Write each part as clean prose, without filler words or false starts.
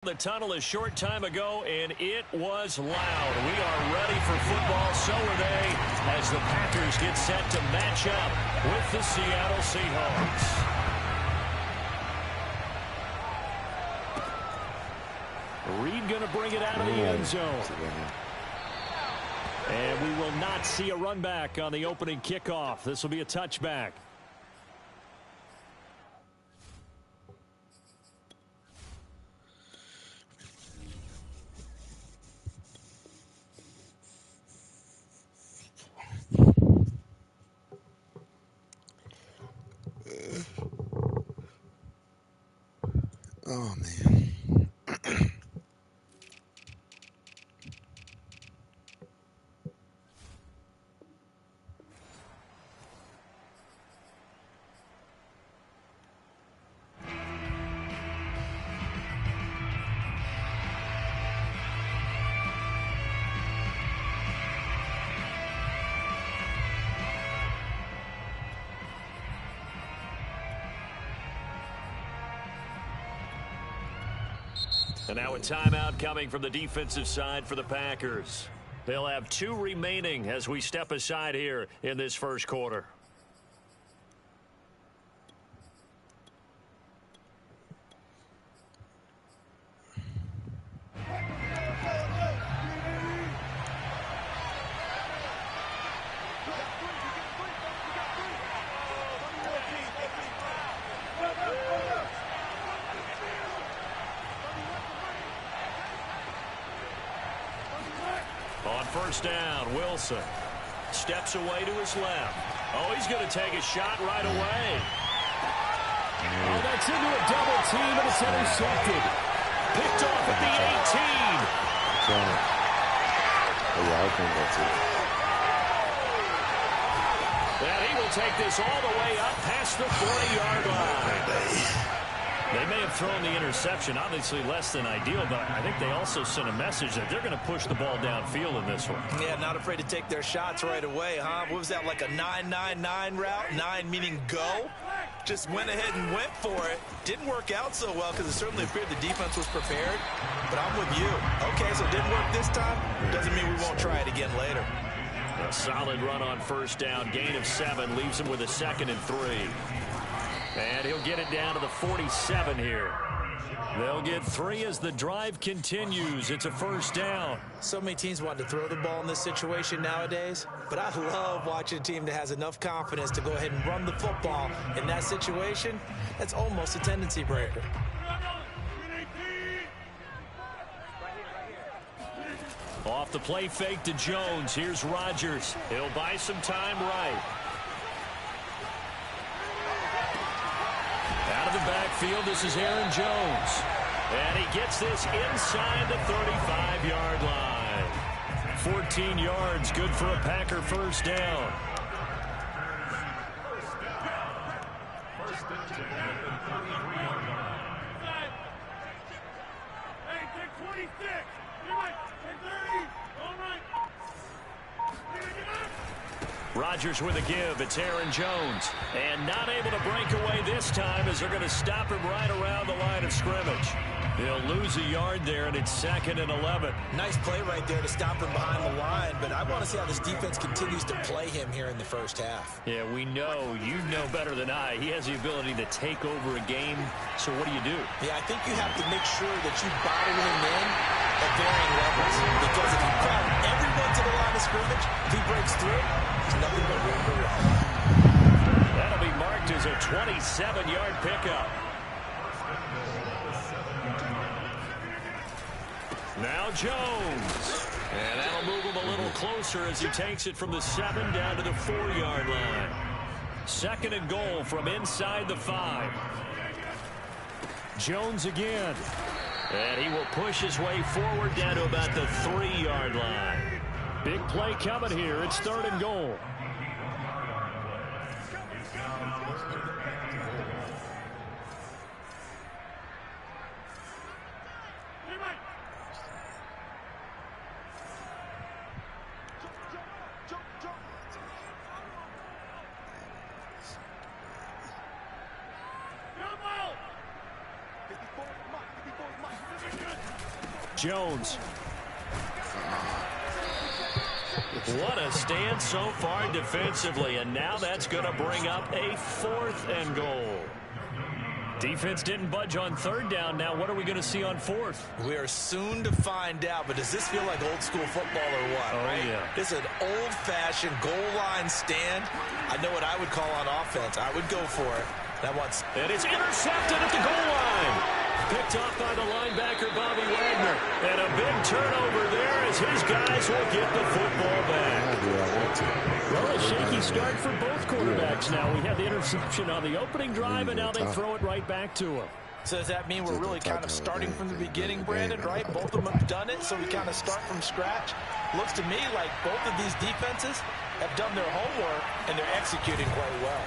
The tunnel a short time ago, and it was loud. We are ready for football, so are they, as the Packers get set to match up with the Seattle Seahawks. Reed going to bring it out of the end zone. And we will not see a run back on the opening kickoff. This will be a touchback. Oh, man. And now a timeout coming from the defensive side for the Packers. They'll have 2 remaining as we step aside here in this first quarter. On first down, Wilson steps away to his left. Oh, he's going to take a shot right away. Oh, that's into a double team, and it's intercepted. Picked off at the 18. Oh, yeah, I think that's it. And he will take this all the way up past the 40-yard line. They may have thrown the interception, obviously less than ideal, but I think they also sent a message that they're going to push the ball downfield in this one. Yeah, not afraid to take their shots right away, huh? What was that, like a 9-9-9 route? 9 meaning go? Just went ahead and went for it. Didn't work out so well because it certainly appeared the defense was prepared. But I'm with you. Okay, so it didn't work this time. Doesn't mean we won't try it again later. A solid run on first down. Gain of 7 leaves him with a 2nd and 3. And he'll get it down to the 47 here. They'll get 3 as the drive continues. It's a first down. So many teams want to throw the ball in this situation nowadays, but I love watching a team that has enough confidence to go ahead and run the football in that situation. That's almost a tendency breaker. Off the play fake to Jones. Here's Rodgers. He'll buy some time right. Out of the backfield, this is Aaron Jones. And he gets this inside the 35-yard line. 14 yards, good for a Packer first down. Rodgers with a give. It's Aaron Jones. And not able to break away this time as they're going to stop him right around the line of scrimmage. He'll lose a yard there, and it's 2nd and 11. Nice play right there to stop him behind the line, but I want to see how this defense continues to play him here in the first half. Yeah, we know. You know better than I. He has the ability to take over a game, so what do you do? Yeah, I think you have to make sure that you bottle him in at varying levels, because if you crowd everyone to the line of scrimmage, if he breaks through, there's nothing but room for run. That'll be marked as a 27-yard pickup. Now Jones. And that'll move him a little closer as he takes it from the 7 down to the 4-yard line. 2nd and goal from inside the 5. Jones again. And he will push his way forward down to about the 3-yard line. Big play coming here. It's 3rd and goal. Jones. What a stand so far defensively, and now that's going to bring up a 4th and goal. Defense didn't budge on 3rd down. Now what are we going to see on 4th? We are soon to find out, but does this feel like old school football or what? Oh, right? Yeah. This is an old-fashioned goal line stand. I know what I would call on offense. I would go for it. And it's intercepted at the goal line. Picked off by the linebacker, Bobby Wagner. And a big turnover there as his guys will get the football back. Well, a shaky start for both quarterbacks now. We had the interception on the opening drive, and now they throw it right back to him. So does that mean we're really kind of starting from the beginning, Brandon, right? Both of them have done it, so we kind of start from scratch. Looks to me like both of these defenses have done their homework, and they're executing quite well.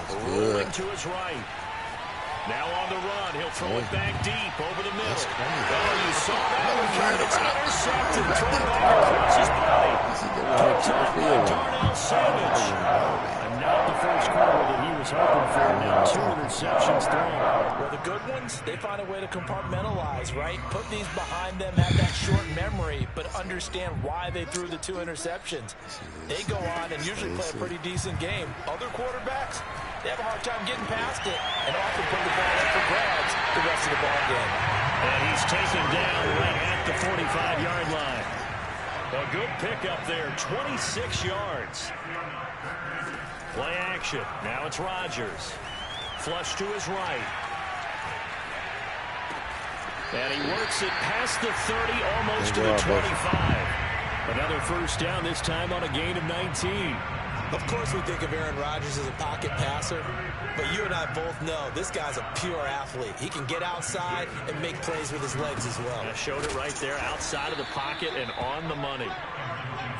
Rolling to his right. Now on the run. He'll throw it back deep over the middle. Oh, you saw that one. It's intercepted. Thrown back across his body. Picked off by Darnell Savage. And not the first quarter that he was hoping for. Now 2 interceptions thrown. Well, the good ones, they find a way to compartmentalize, right? Put these behind them, have that short memory, but understand why they threw the 2 interceptions. They go on and usually play a pretty decent game. Other quarterbacks, they have a hard time getting past it and often put the ball up for grabs the rest of the ball game. And he's taken down right at the 45-yard line. A good pickup there, 26 yards. Play action. Now it's Rodgers. Flush to his right. And he works it past the 30, almost to the 25. Another first down, this time on a gain of 19. Of course we think of Aaron Rodgers as a pocket passer, but you and I both know this guy's a pure athlete. He can get outside and make plays with his legs as well. I showed it right there, outside of the pocket and on the money.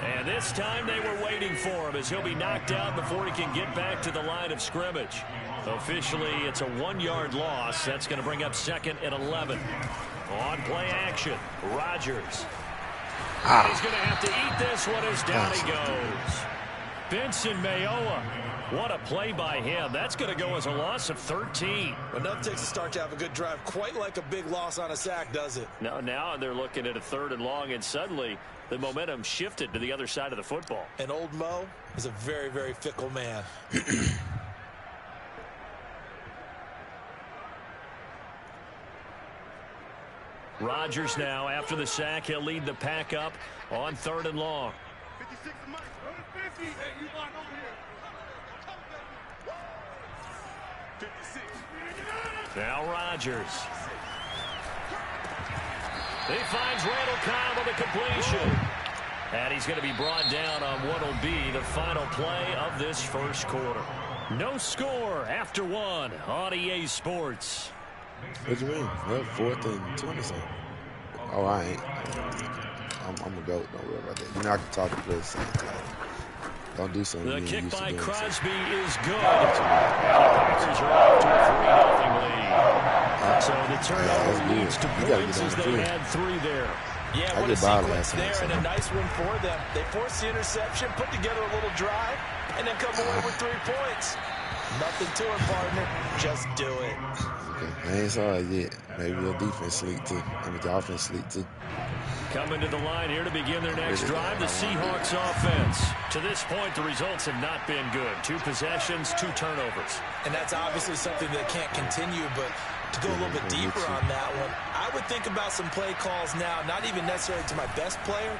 And this time they were waiting for him as he'll be knocked out before he can get back to the line of scrimmage. Officially, it's a 1-yard loss. That's going to bring up 2nd and 11. On play action, Rodgers. He's going to have to eat this one as down he goes. Benson Mayowa. What a play by him. That's going to go as a loss of 13. Enough takes a start to have a good drive. Quite like a big loss on a sack, does it? Now they're looking at a 3rd and long, and suddenly the momentum shifted to the other side of the football. And old Mo is a very, very fickle man. Rodgers now, after the sack, he'll lead the pack up on 3rd and long. 56 Mike, 50. Hey, you line over here. 56. Now Rodgers. He finds Randall Cobb on the completion. And he's going to be brought down on what will be the final play of this first quarter. No score after 1 on EA Sports. What do you mean? Well, 4th and 20-something. Oh, I ain't. I'm a goat. Don't worry about that. You know I can talk to players at the same time. Don't do something. The kick by Crosby is good. Packers are off to a 3-0 lead. So the turnover leads to points as they had 3 there. Yeah, what a sequence there and a nice one for them. They forced the interception, put together a little drive, and then come away with 3 points. Nothing to it, partner. Just do it. Okay. I ain't saw it yet. Maybe your defense sleep too. I mean, the offense sleep too. Coming to the line here to begin their next drive, the Seahawks offense. To this point, the results have not been good. 2 possessions, 2 turnovers. And that's obviously something that can't continue, but to go a little bit deeper on that one, I would think about some play calls now, not even necessarily to my best player,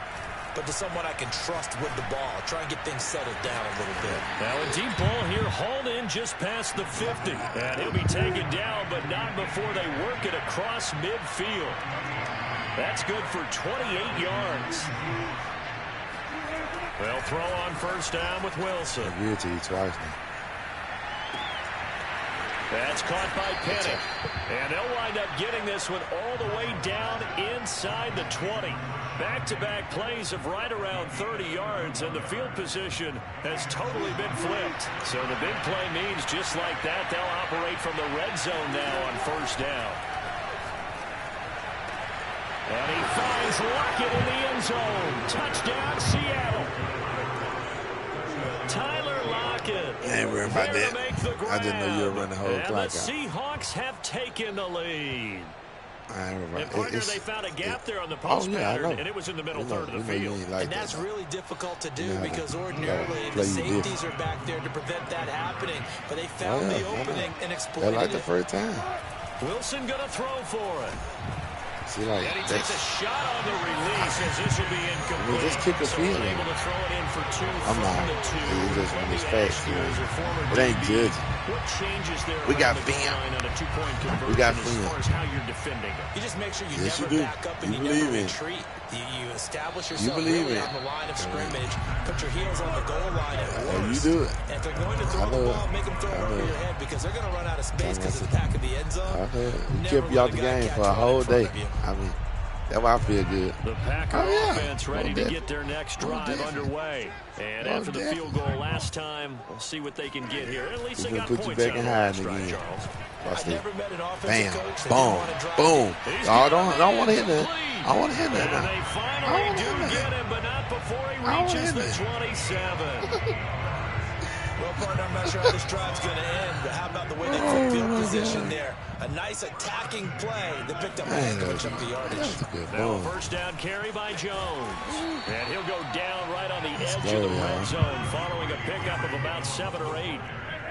but to someone I can trust with the ball. Try and get things settled down a little bit. Now a deep ball here, hauled in just past the 50. And he'll be taken down, but not before they work it across midfield. That's good for 28 yards. They'll throw on first down with Wilson. I'll give it to you twice now. That's caught by Penny. And they'll wind up getting this one all the way down inside the 20. Back-to-back plays of right around 30 yards, and the field position has totally been flipped. So the big play means just like that, they'll operate from the red zone now on first down. And he finds Lockett in the end zone. Touchdown, Seattle. Tyler Lockett. I ain't worried about that. I didn't know you were running the whole clock out. The Seahawks have taken the lead. And partner, they found a gap there on the post pattern, and it was in the middle third of the field. And that's really difficult to do because ordinarily the safeties are back there to prevent that happening. But they found the opening and exploited it. Like the first time. Wilson going to throw for it. See, like, and he takes a shot on the release as this will be incomplete. Just kick a field. Able to throw it in for two. I'm not. It's just when it's fast. It ain't good. What changes there? We got film. We got film. As far as how you're defending it. You just make sure you never back up and you never retreat. You establish yourself really on the line of scrimmage. Put your heels on the goal line at worst. You do it. And if they're going to throw the ball, make them throw it over your head because they're going to run out of space because of the back of the end zone. We kept you out the game for a whole day. I mean, that's why I feel good. The Packer offense ready to get their next drive underway. And after the field goal last time, we'll see what they can get here. At least they got points out of the last drive, Charles. I've never met an offensive coach that boom, boom. I don't want to hit that. I want to hit that. And they finally do get him, but not before he reaches the 27. Well, partner, I'm not sure how this drive's going to end, but how about the way they took field position there? A nice attacking play that picked up a heck of a chunk of yardage. Now first down carry by Jones. And he'll go down right on the edge of the red zone following a pickup of about 7 or 8.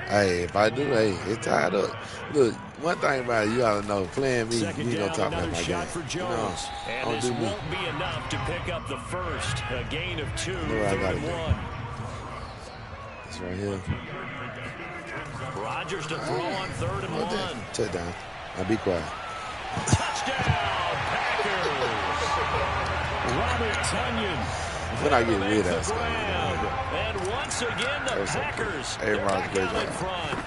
Hey, if I do, it's tied up. Look, one thing about it, you ought to know, playing me, you ain't going to talk about my game. For Jones. And this won't be enough to pick up the first. A gain of 2, 3rd and 1. It's right here. Rodgers to throw on 3rd and 1. Touchdown. Now be quiet. Touchdown, Packers. Robert Tonyan. When I get rid of that. And once again, the Packers. Aaron in front.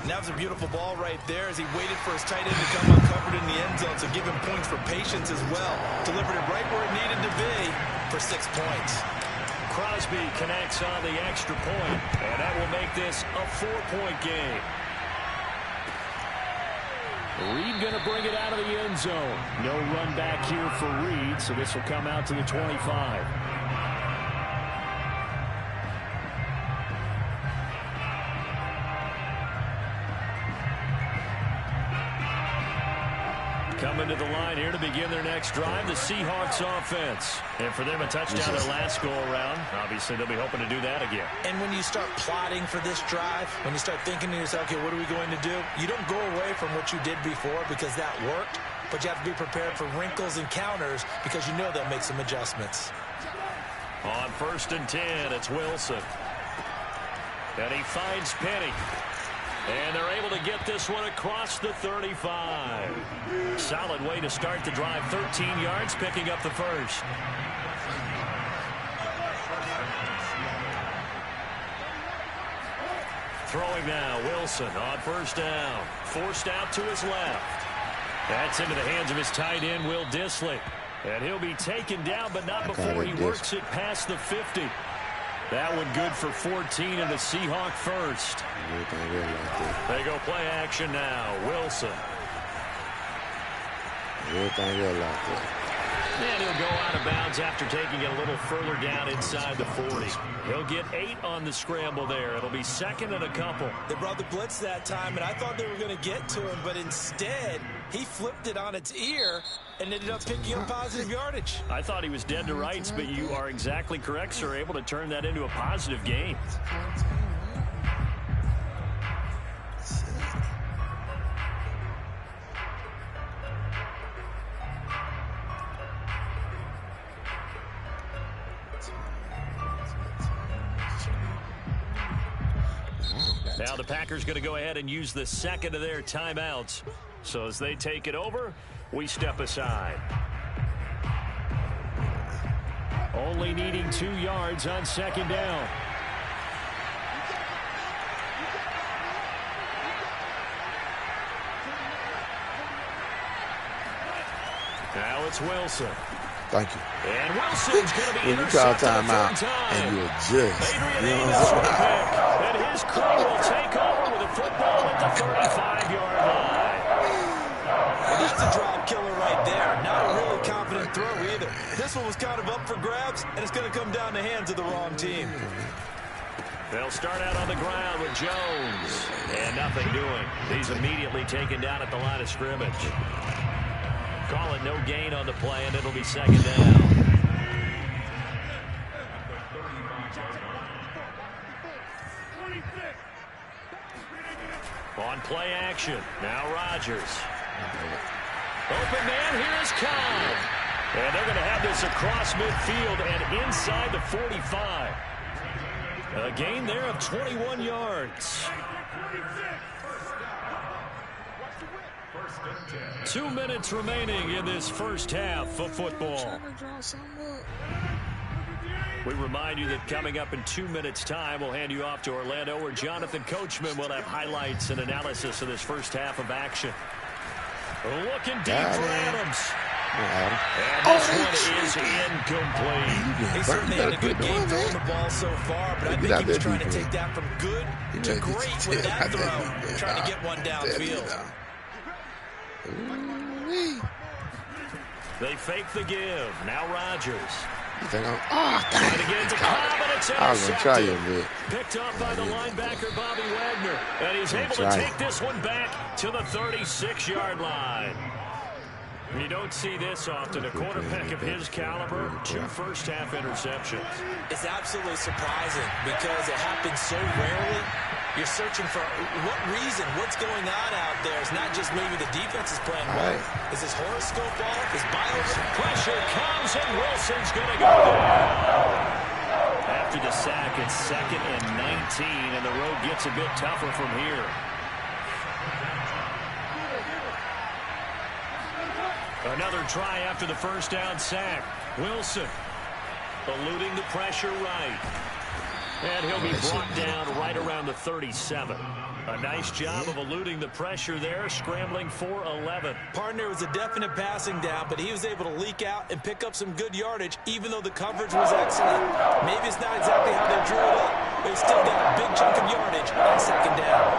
And that was a beautiful ball right there as he waited for his tight end to come uncovered in the end zone, so give him points for patience as well. Delivered it right where it needed to be for 6 points. Crosby connects on the extra point, and that will make this a 4-point game. Reed going to bring it out of the end zone. No run back here for Reed, so this will come out to the 25. Coming to the line here to begin their next drive, the Seahawks offense. And for them, a touchdown their last go-around. Obviously, they'll be hoping to do that again. And when you start plotting for this drive, when you start thinking to yourself, okay, what are we going to do? You don't go away from what you did before because that worked, but you have to be prepared for wrinkles and counters because you know they'll make some adjustments. On 1st and 10, it's Wilson. And he finds Penny. And they're able to get this one across the 35. Solid way to start the drive. 13 yards, picking up the first. Throwing now, Wilson on 1st down. Forced out to his left. That's into the hands of his tight end, Will Dissly. And he'll be taken down, but not before he works it past the 50. That one good for 14 and the Seahawk first. They go play action now. Wilson. And he'll go out of bounds after taking it a little further down inside the 40. He'll get 8 on the scramble there. It'll be 2nd and a couple. They brought the blitz that time, and I thought they were going to get to him, but instead he flipped it on its ear and ended up picking up positive yardage. I thought he was dead to rights, but you are exactly correct, sir. Able to turn that into a positive gain. Now the Packers going to go ahead and use the 2nd of their timeouts. So as they take it over, we step aside. Only needing 2 yards on 2nd down. Now it's Wilson. Thank you. And Wilson's going to be when you call timeout and you adjust. You know what I'm saying? And his crew will take over with a football at the 35-yard line. Well, that's a drive killer right there. Not a really confident throw either. This one was kind of up for grabs, and it's going to come down the hands of the wrong team. They'll start out on the ground with Jones. And nothing doing. He's immediately taken down at the line of scrimmage. call it no gain on the play, and it'll be second down. On play action, now Rodgers. Open man, here is Cobb. And they're going to have this across midfield and inside the 45. A gain there of 21 yards. 2 minutes remaining in this first half of football. We remind you that coming up in 2 minutes' time, we'll hand you off to Orlando, where Jonathan Coachman will have highlights and analysis of this first half of action. Looking deep for Adams. And this one is incomplete. He certainly had a good game throwing the ball so far, but I think he was trying to take that from good to great with that throw, trying to get one downfield. They fake the give. Now Rodgers. And again to Cobb, and it's I was going to try you a bit. Picked up by the linebacker, Bobby Wagner. And he's able to take this one back to the 36-yard line. You don't see this often. A quarterback of his caliber, 2 first-half interceptions. It's absolutely surprising because it happens so rarely. You're searching for what reason, what's going on out there. It's not just maybe the defense is playing well. Is his horoscope off? Is bio? Pressure comes, and Wilson's going to go down. After the sack, it's 2nd and 19, and the road gets a bit tougher from here. Another try after the first down sack. Wilson eluding the pressure right. And he'll be brought down right around the 37. A nice job of eluding the pressure there, scrambling for 11. Partner was a definite passing down, but he was able to leak out and pick up some good yardage, even though the coverage was excellent. Maybe it's not exactly how they drew it up, but he still got a big chunk of yardage on 2nd down.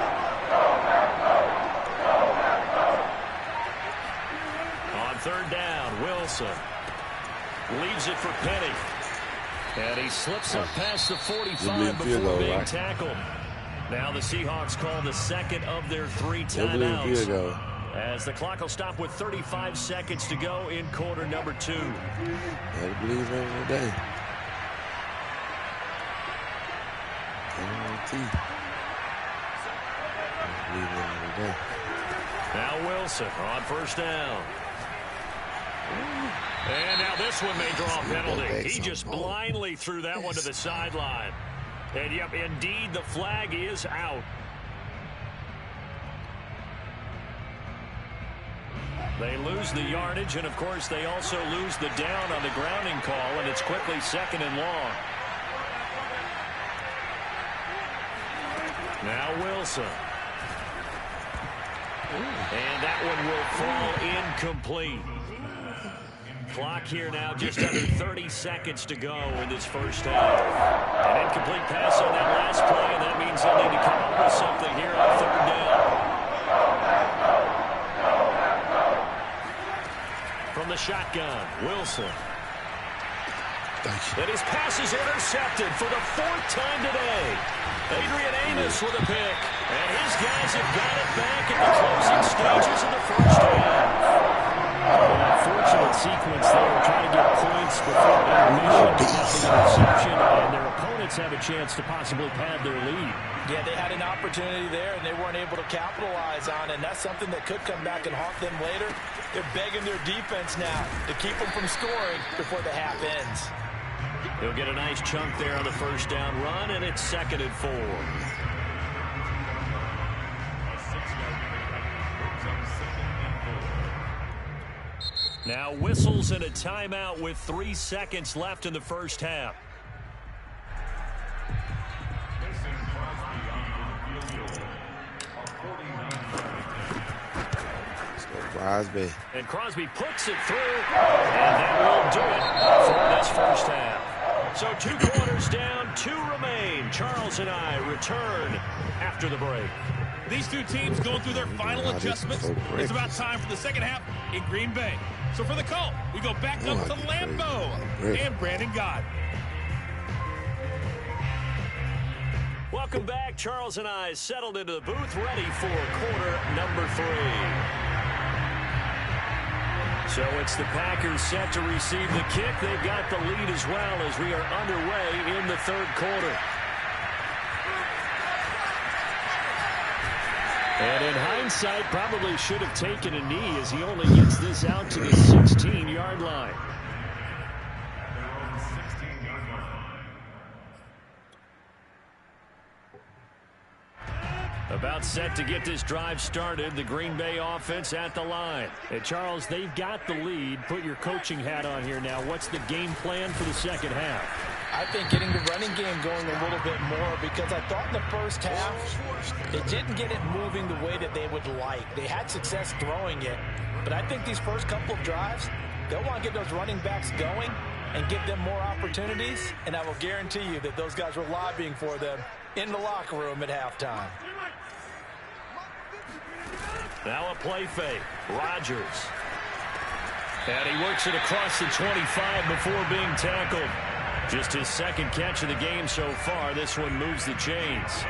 On 3rd down, Wilson leaves it for Penny. And he slips up past the 45 before being tackled. Now the Seahawks call the 2nd of their 3 timeouts. As the clock will stop with 35 seconds to go in quarter number 2. Gotta believe every day. Now Wilson on 1st down. And now this one may draw a penalty. He just blindly threw that one to the sideline. And, yep, indeed, the flag is out. They lose the yardage, and, of course, they also lose the down on the grounding call, and it's quickly 2nd and long. Now Wilson. And that one will fall incomplete. Clock here now, just under 30 seconds to go in this first half. An incomplete pass on that last play, and that means they'll need to come up with something here on 3rd down. From the shotgun, Wilson. And his pass is intercepted for the 4th time today. Adrian Amos with a pick. And his guys have got it back in the closing stages of the first half. Unfortunate sequence there, trying to get points before interception, and their opponents have a chance to possibly pad their lead. Yeah, they had an opportunity there, and they weren't able to capitalize on it, and that's something that could come back and haunt them later. They're begging their defense now to keep them from scoring before the half ends. He'll get a nice chunk there on the first down run, and it's 2nd and 4. Now whistles and a timeout with 3 seconds left in the first half. Crosby. And Crosby puts it through, and that will do it for this first half. So 2 quarters down, 2 remain. Charles and I return after the break. These 2 teams going through their final adjustments. It's about time for the second half in Green Bay. So for the call, we go back up to Lambeau and Brandon Gott. Welcome back. Charles and I settled into the booth, ready for quarter number 3. So it's the Packers set to receive the kick. They've got the lead as well as we are underway in the third quarter. And in hindsight, probably should have taken a knee as he only gets this out to the 16-yard line. About set to get this drive started, the Green Bay offense at the line. And Charles, they've got the lead. Put your coaching hat on here now. What's the game plan for the second half? I think getting the running game going a little bit more, because I thought in the first half they didn't get it moving the way that they would like. They had success throwing it, but I think these first couple of drives, they'll want to get those running backs going and give them more opportunities, and I will guarantee you that those guys were lobbying for them in the locker room at halftime. Now a play fake. Rodgers. And he works it across the 25 before being tackled. Just his second catch of the game so far. This one moves the chains.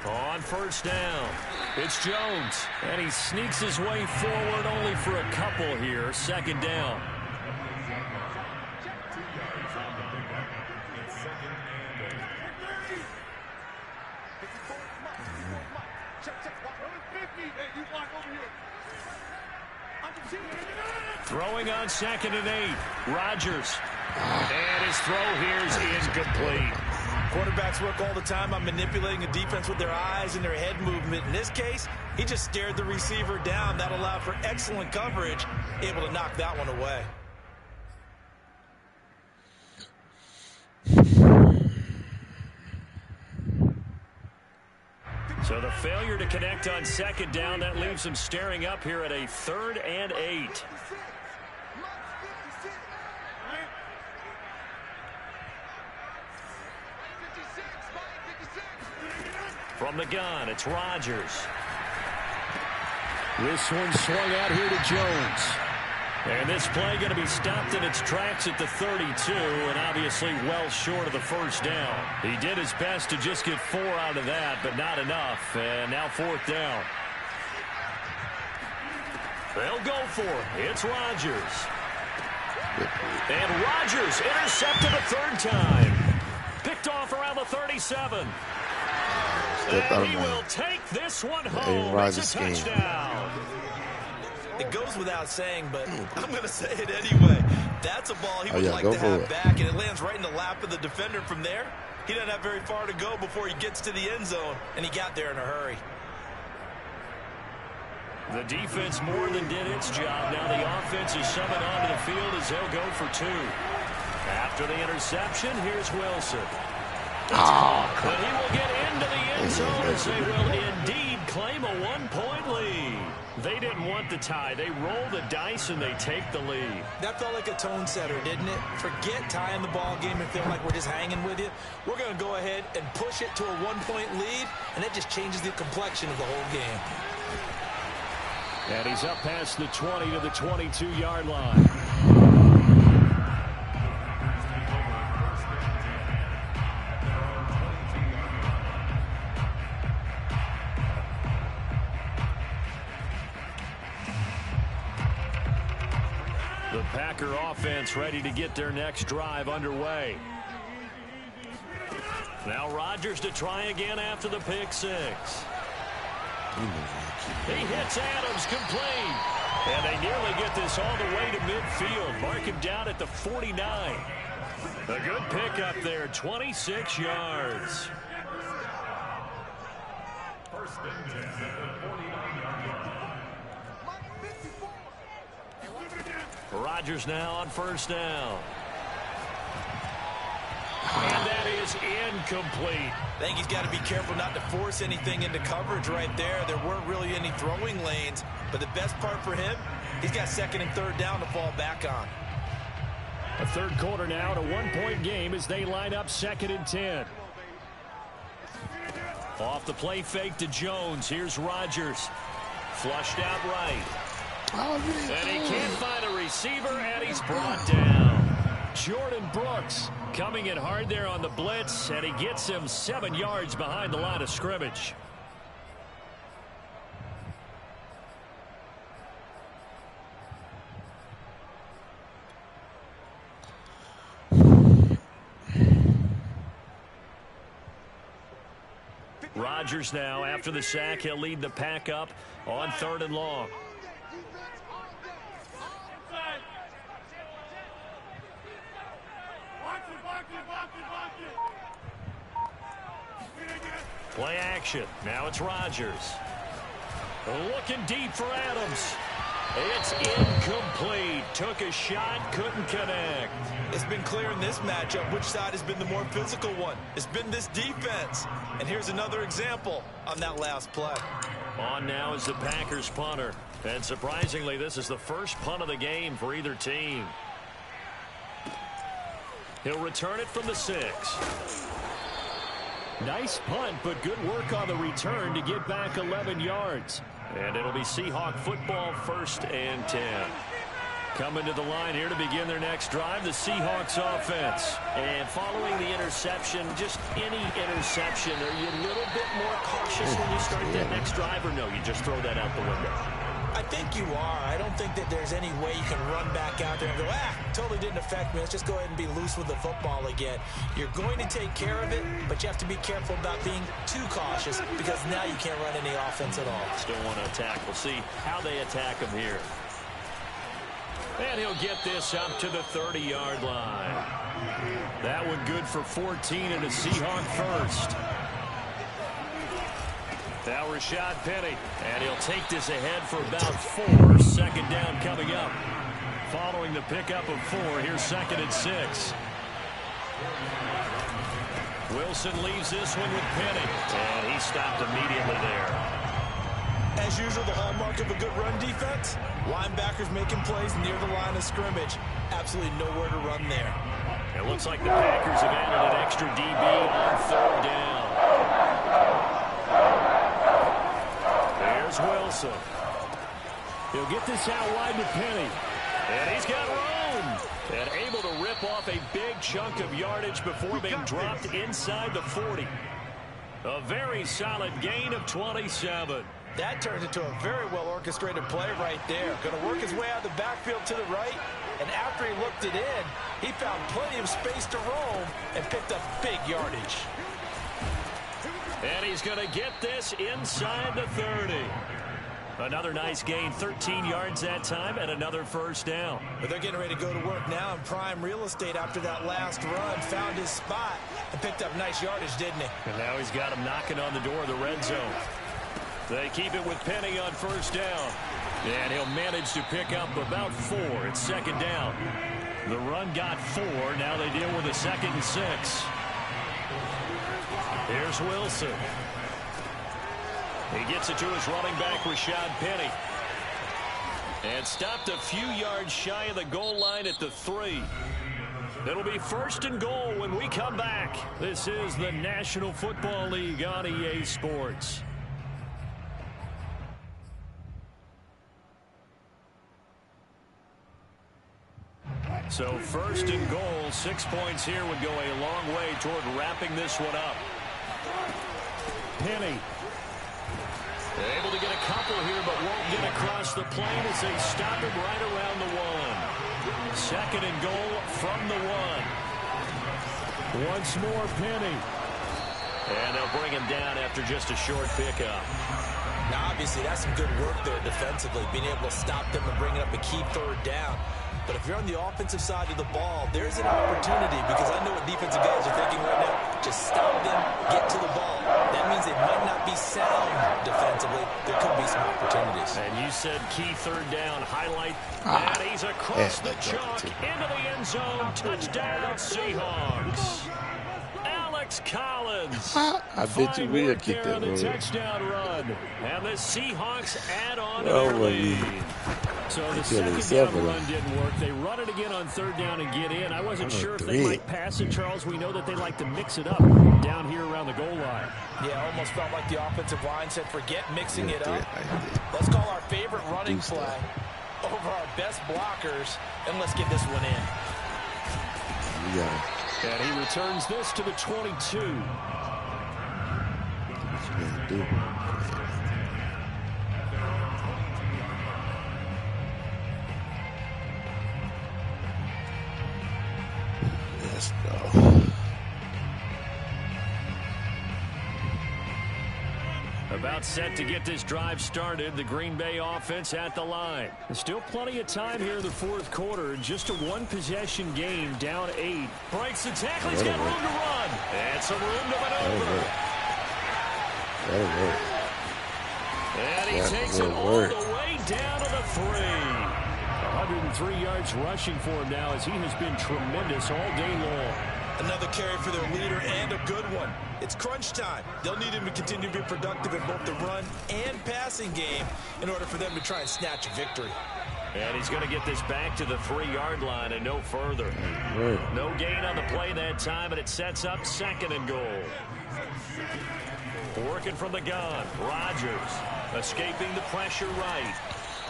On first down, it's Jones. And he sneaks his way forward only for a couple here. Second down. Throwing on 2nd and 8. Rodgers. And his throw here is incomplete. Quarterbacks work all the time on manipulating a defense with their eyes and their head movement. In this case, he just stared the receiver down. That allowed for excellent coverage, able to knock that one away. So the failure to connect on 2nd down, that leaves him staring up here at a 3rd and 8. From the gun, it's Rodgers. This one swung out here to Jones. And this play going to be stopped in its tracks at the 32, and obviously well short of the first down. He did his best to just get 4 out of that, but not enough. And now 4th down. They'll go for it. It's Rodgers. And Rodgers intercepted a 3rd time. Picked off around the 37. And he will take this one home. It's a touchdown. It goes without saying, but I'm going to say it anyway. That's a ball he would like to have back, and it lands right in the lap of the defender from there. He doesn't have very far to go before he gets to the end zone, and he got there in a hurry. The defense more than did its job. Now the offense is summoned onto the field as they'll go for 2. After the interception, here's Wilson. But he will get into the end zone as they will indeed claim a 1-point lead. They didn't want the tie. They roll the dice and they take the lead. That felt like a tone setter, didn't it? Forget tying the ball game and feeling like we're just hanging with you. We're going to go ahead and push it to a 1-point lead, and that just changes the complexion of the whole game. And he's up past the 20 to the 22-yard line. The Packer offense ready to get their next drive underway. Now Rodgers to try again after the pick 6. He hits Adams complete. And they nearly get this all the way to midfield. Mark him down at the 49. A good pick up there, 26 yards. Rodgers now on first down. And that is incomplete. I think he's got to be careful not to force anything into coverage right there. There weren't really any throwing lanes. But the best part for him, he's got 2nd and 3rd down to fall back on. A third quarter now, a 1-point game as they line up 2nd and 10. Off the play fake to Jones. Here's Rodgers. Flushed out right. And he can't find a receiver, and he's brought down. Jordan Brooks coming in hard there on the blitz, and he gets him 7 yards behind the line of scrimmage. Rodgers now, after the sack, he'll lead the pack up on 3rd and long. Play action. Now it's Rodgers. Looking deep for Adams. It's incomplete. Took a shot, couldn't connect. It's been clear in this matchup which side has been the more physical one. It's been this defense. And here's another example on that last play. On now is the Packers punter. And surprisingly, this is the first punt of the game for either team. He'll return it from the 6. Nice punt, but good work on the return to get back 11 yards. And it'll be Seahawk football, 1st and 10. Coming to the line here to begin their next drive, the Seahawks offense. And following the interception, just any interception, are you a little bit more cautious when you start that next drive, or no, you just throw that out the window? I think you are. I don't think that there's any way you can run back out there and go, totally didn't affect me. Let's just go ahead and be loose with the football again. You're going to take care of it, but you have to be careful about being too cautious because now you can't run any offense at all. Still want to attack. We'll see how they attack him here. And he'll get this up to the 30-yard line. That one good for 14 and a Seahawk first. Now Rashad Penny, and he'll take this ahead for about 4. 2nd down coming up. Following the pickup of 4, here's 2nd and 6. Wilson leaves this one with Penny, and he stopped immediately there. As usual, the hallmark of a good run defense, linebackers making plays near the line of scrimmage. Absolutely nowhere to run there. It looks like the Packers have added an extra DB on 3rd down. Wilson. He'll get this out wide to Penny. And he's got room. And able to rip off a big chunk of yardage before being dropped inside the 40. A very solid gain of 27. That turns into a very well-orchestrated play right there. Going to work his way out of the backfield to the right. And after he looked it in, he found plenty of space to roam and picked up big yardage. And he's going to get this inside the 30. Another nice gain, 13 yards that time, and another 1st down. But they're getting ready to go to work now in prime real estate after that last run. Found his spot and picked up nice yardage, didn't he? And now he's got him knocking on the door of the red zone. They keep it with Penny on 1st down. And he'll manage to pick up about 4. It's 2nd down. The run got 4. Now they deal with a 2nd and 6. Here's Wilson. He gets it to his running back, Rashad Penny. And stopped a few yards shy of the goal line at the 3. It'll be 1st and goal when we come back. This is the National Football League on EA Sports. So 1st and goal, 6 points here would go a long way toward wrapping this one up. Penny. Able to get a couple here, but won't get across the plane as they stop him right around the 1. 2nd and goal from the 1. Once more, Penny. And they'll bring him down after just a short pickup. Now, obviously, that's some good work there defensively, being able to stop them and bring up a key 3rd down. But if you're on the offensive side of the ball, there's an opportunity, because I know what defensive guys are thinking right now. Just stop them, get to the ball. That means they might not be sound defensively. There could be some opportunities. And you said key 3rd down highlight. And he's across the chalk into the end zone. Touchdown, Seahawks. Alex Collins. I bet you will kick that road. Touchdown run. And the Seahawks add on to their lead. So the 2nd down run didn't work. They run it again on 3rd down and get in. I wasn't sure if they might pass it, Charles. We know that they like to mix it up down here around the goal line. Yeah, almost felt like the offensive line said, forget mixing it up. Let's call our favorite running play over our best blockers, and let's get this one in. Yeah. And he returns this to the 22. Let's go. About set to get this drive started. The Green Bay offense at the line. There's still plenty of time here in the fourth quarter. Just a one-possession game, down 8. Breaks the tackle. He's got room to run. And some room to maneuver. That'll work. And he takes it all the way down to the 3. 103 yards rushing for him now as he has been tremendous all day long. Another carry for their leader and a good one. It's crunch time. They'll need him to continue to be productive in both the run and passing game in order for them to try and snatch a victory. And he's going to get this back to the 3-yard line and no further. No gain on the play that time, and it sets up 2nd and goal. Working from the gun. Rodgers escaping the pressure right.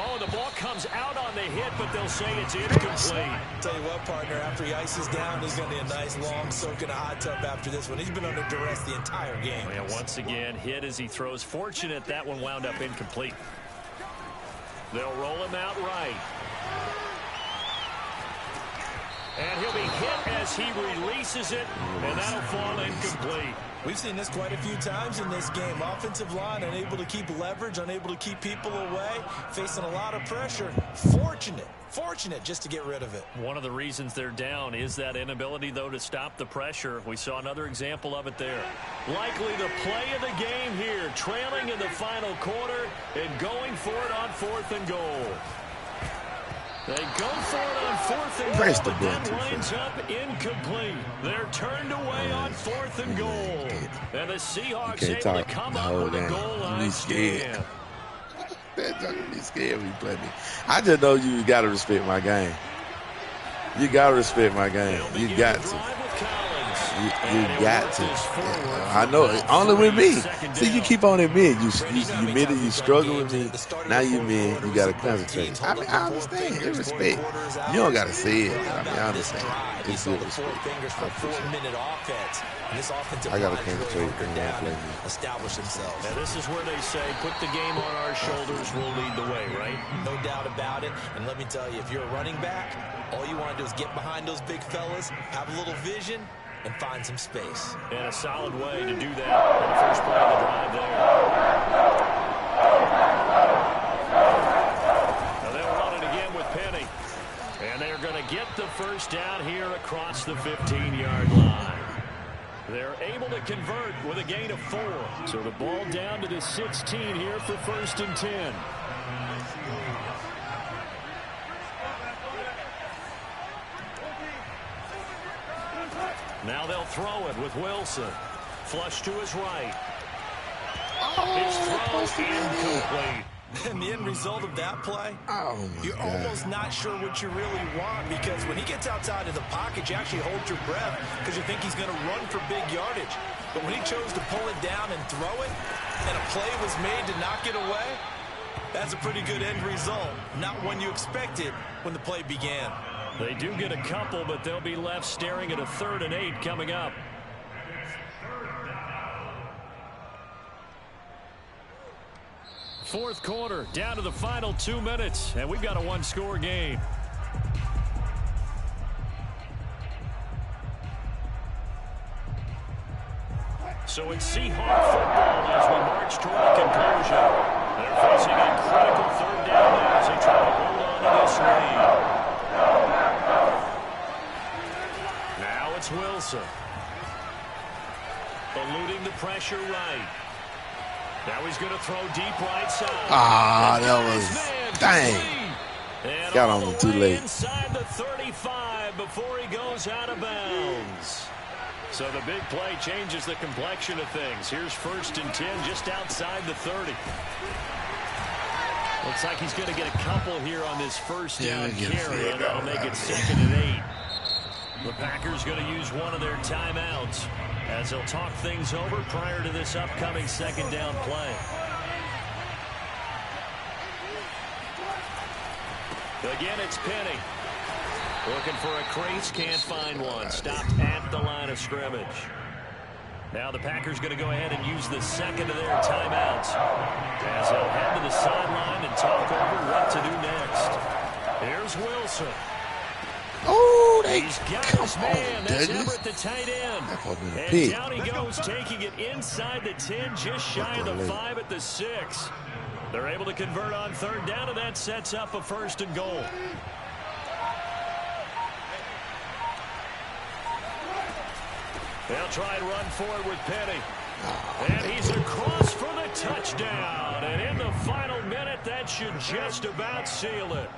Oh, the ball comes out on the hit, but they'll say it's incomplete. Tell you what, partner, after he ices down, there's going to be a nice long soak in a hot tub after this one. He's been under duress the entire game. And once again, hit as he throws. Fortunate that one wound up incomplete. They'll roll him out right. And he'll be hit as he releases it, and that'll fall incomplete. We've seen this quite a few times in this game. Offensive line unable to keep leverage, unable to keep people away, facing a lot of pressure. Fortunate just to get rid of it. One of the reasons they're down is that inability, though, to stop the pressure. We saw another example of it there. Likely the play of the game here, trailing in the final quarter and going for it on 4th and goal. They go for it on 4th and goal, but that winds up incomplete. They're turned away on 4th and goal. And the Seahawks able to come up with a goal line stand. Be scared when you play me. I just know you got to respect my game. You got to respect my game. You got to. You got to. I know. Only with me. See, you keep on admitting. You admitted you struggle with me. Now you mean you got to concentrate. I mean, I understand. It's respect. You don't got to say it. I mean, I understand. It's good respect. I got to concentrate when I play me. Establish themselves. Now, this is where they say, put the game on our shoulders, we'll lead the way, right? No doubt about it. And let me tell you, if you're a running back, all you want to do is get behind those big fellas, have a little vision, and find some space. And a solid way to do that on the first play of the drive there. Now they'll run it again with Penny. And they're going to get the first down here across the 15-yard line. They're able to convert with a gain of 4. So the ball down to the 16 here for 1st and 10. Now they'll throw it with Wilson. Flush to his right. His throw incomplete. And the end result of that play, you're almost not sure what you really want, because when he gets outside of the pocket, you actually hold your breath because you think he's going to run for big yardage. But when he chose to pull it down and throw it, and a play was made to knock it away, that's a pretty good end result. Not one you expected when the play began. They do get a couple, but they'll be left staring at a 3rd and 8 coming up. Fourth quarter, down to the final 2 minutes, and we've got a one-score game. So it's Seahawk football as we march toward a conclusion. They're facing a critical 3rd down now as they try to hold on to this lead. Now it's Wilson. Eluding the pressure right. Now he's going to throw deep right side. That was, dang. And got on him too late. Inside the 35 before he goes out of bounds. So the big play changes the complexion of things. Here's 1st and 10 just outside the 30. Looks like he's going to get a couple here on this first down carry, and that'll make it 2nd and 8. The Packers going to use one of their timeouts as they'll talk things over prior to this upcoming 2nd down play. Again, it's Penny. Looking for a crease, can't find one. Stopped at the line of scrimmage. Now the Packers going to go ahead and use the 2nd of their timeouts as they'll head to the sideline and talk over what to do next. Here's Wilson. Oh, He's got his man. That's Everett, the tight end. And down he goes, taking it inside the 10, just shy of the 5 at the 6. They're able to convert on third down, and that sets up a first and goal. They'll try and run forward with Petty. And he's across for the touchdown. And in the final minute, that should just about seal it.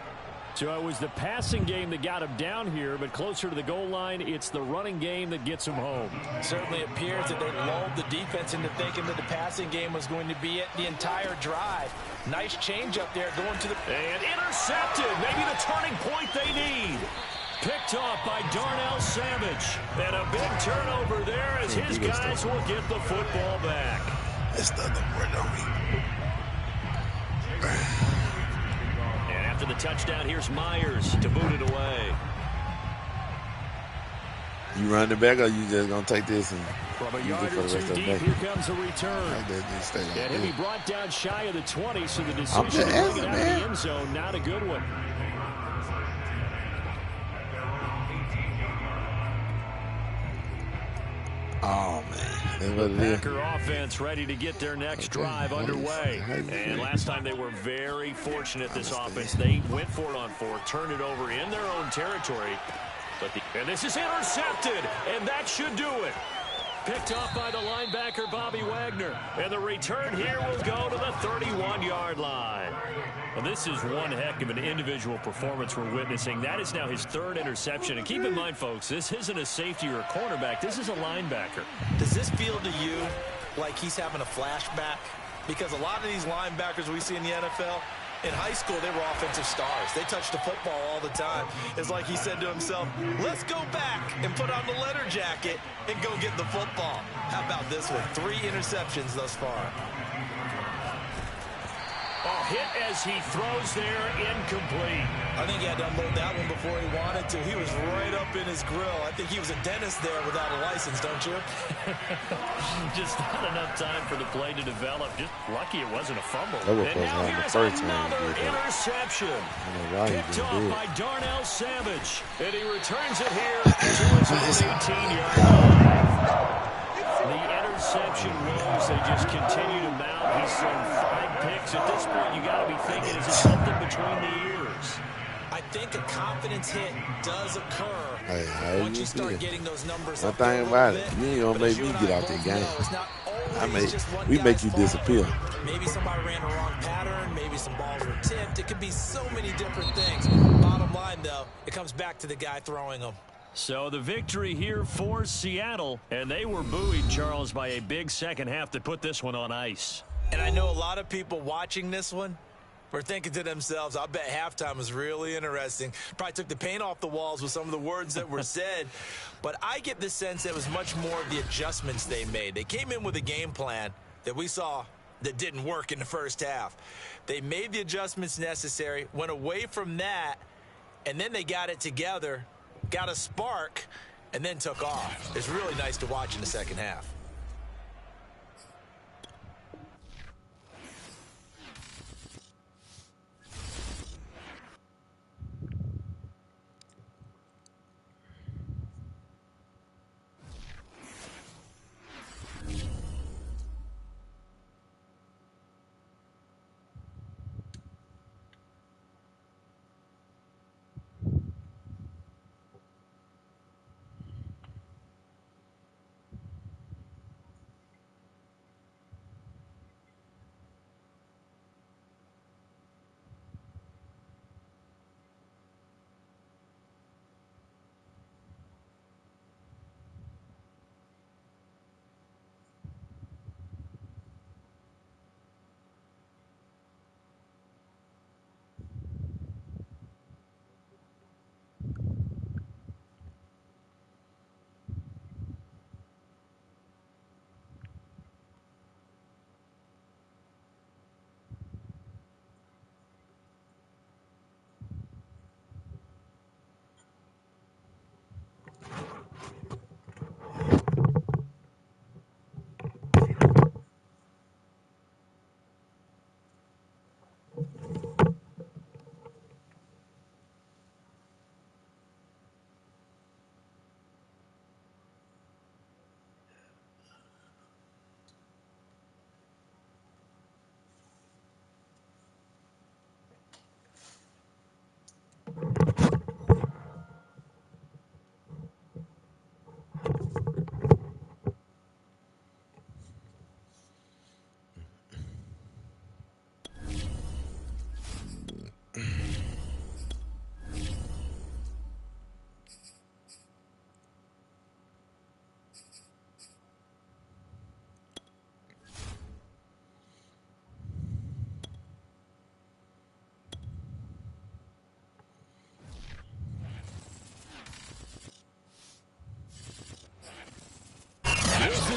So it was the passing game that got him down here, but closer to the goal line, it's the running game that gets him home. Certainly appears that they lulled the defense into thinking that the passing game was going to be it the entire drive. Nice change up there going to the... And intercepted. Maybe the turning point they need. Picked off by Darnell Savage. And a big turnover there as his guys will get the football back. That's the other word on me. And after the touchdown, here's Myers to boot it away. You run it back, or you just going to take this and from a use yard it for or the rest two of the deep, day? here comes a return. And he'll be brought down shy of the 20, so the decision to bring it it, out of the man. end zone, not a good one. Oh, man. That's what it is. Packer offense ready to get their next drive underway. And last time they were very fortunate, this offense. They went for it on 4, turned it over in their own territory. And this is intercepted, and that should do it. Picked off by the linebacker, Bobby Wagner. And the return here will go to the 31-yard line. Well, this is one heck of an individual performance we're witnessing. That is now his 3rd interception. And keep in mind, folks, this isn't a safety or a cornerback. This is a linebacker. Does this feel to you like he's having a flashback? Because a lot of these linebackers we see in the NFL, in high school, they were offensive stars. They touched the football all the time. It's like he said to himself, let's go back and put on the letter jacket and go get the football. How about this one? 3 interceptions thus far. Oh, hit as he throws there, incomplete. I think he had to unload that one before he wanted to. He was right up in his grill. I think he was a dentist there without a license, don't you? Just not enough time for the play to develop. Just lucky it wasn't a fumble. And now here's another interception. Picked off by Darnell Savage. And he returns it here to his 18-yard line. The interception woes, they just continue to mount. He's thrown 5 picks. At this point, you got to be thinking, is it something between the ears? I think a confidence hit does occur once you start getting those numbers up. One thing about it, you ain't going to make me get out the game. We make you disappear. Maybe somebody ran the wrong pattern. Maybe some balls were tipped. It could be so many different things. Bottom line, though, it comes back to the guy throwing them. So the victory here for Seattle, and they were buoyed, Charles, by a big second half to put this one on ice. And I know a lot of people watching this one were thinking to themselves, I bet halftime was really interesting. Probably took the paint off the walls with some of the words that were said. But I get the sense that it was much more of the adjustments they made. They came in with a game plan that we saw that didn't work in the first half. They made the adjustments necessary, went away from that, and then they got it together, got a spark, and then took off. It's really nice to watch in the second half.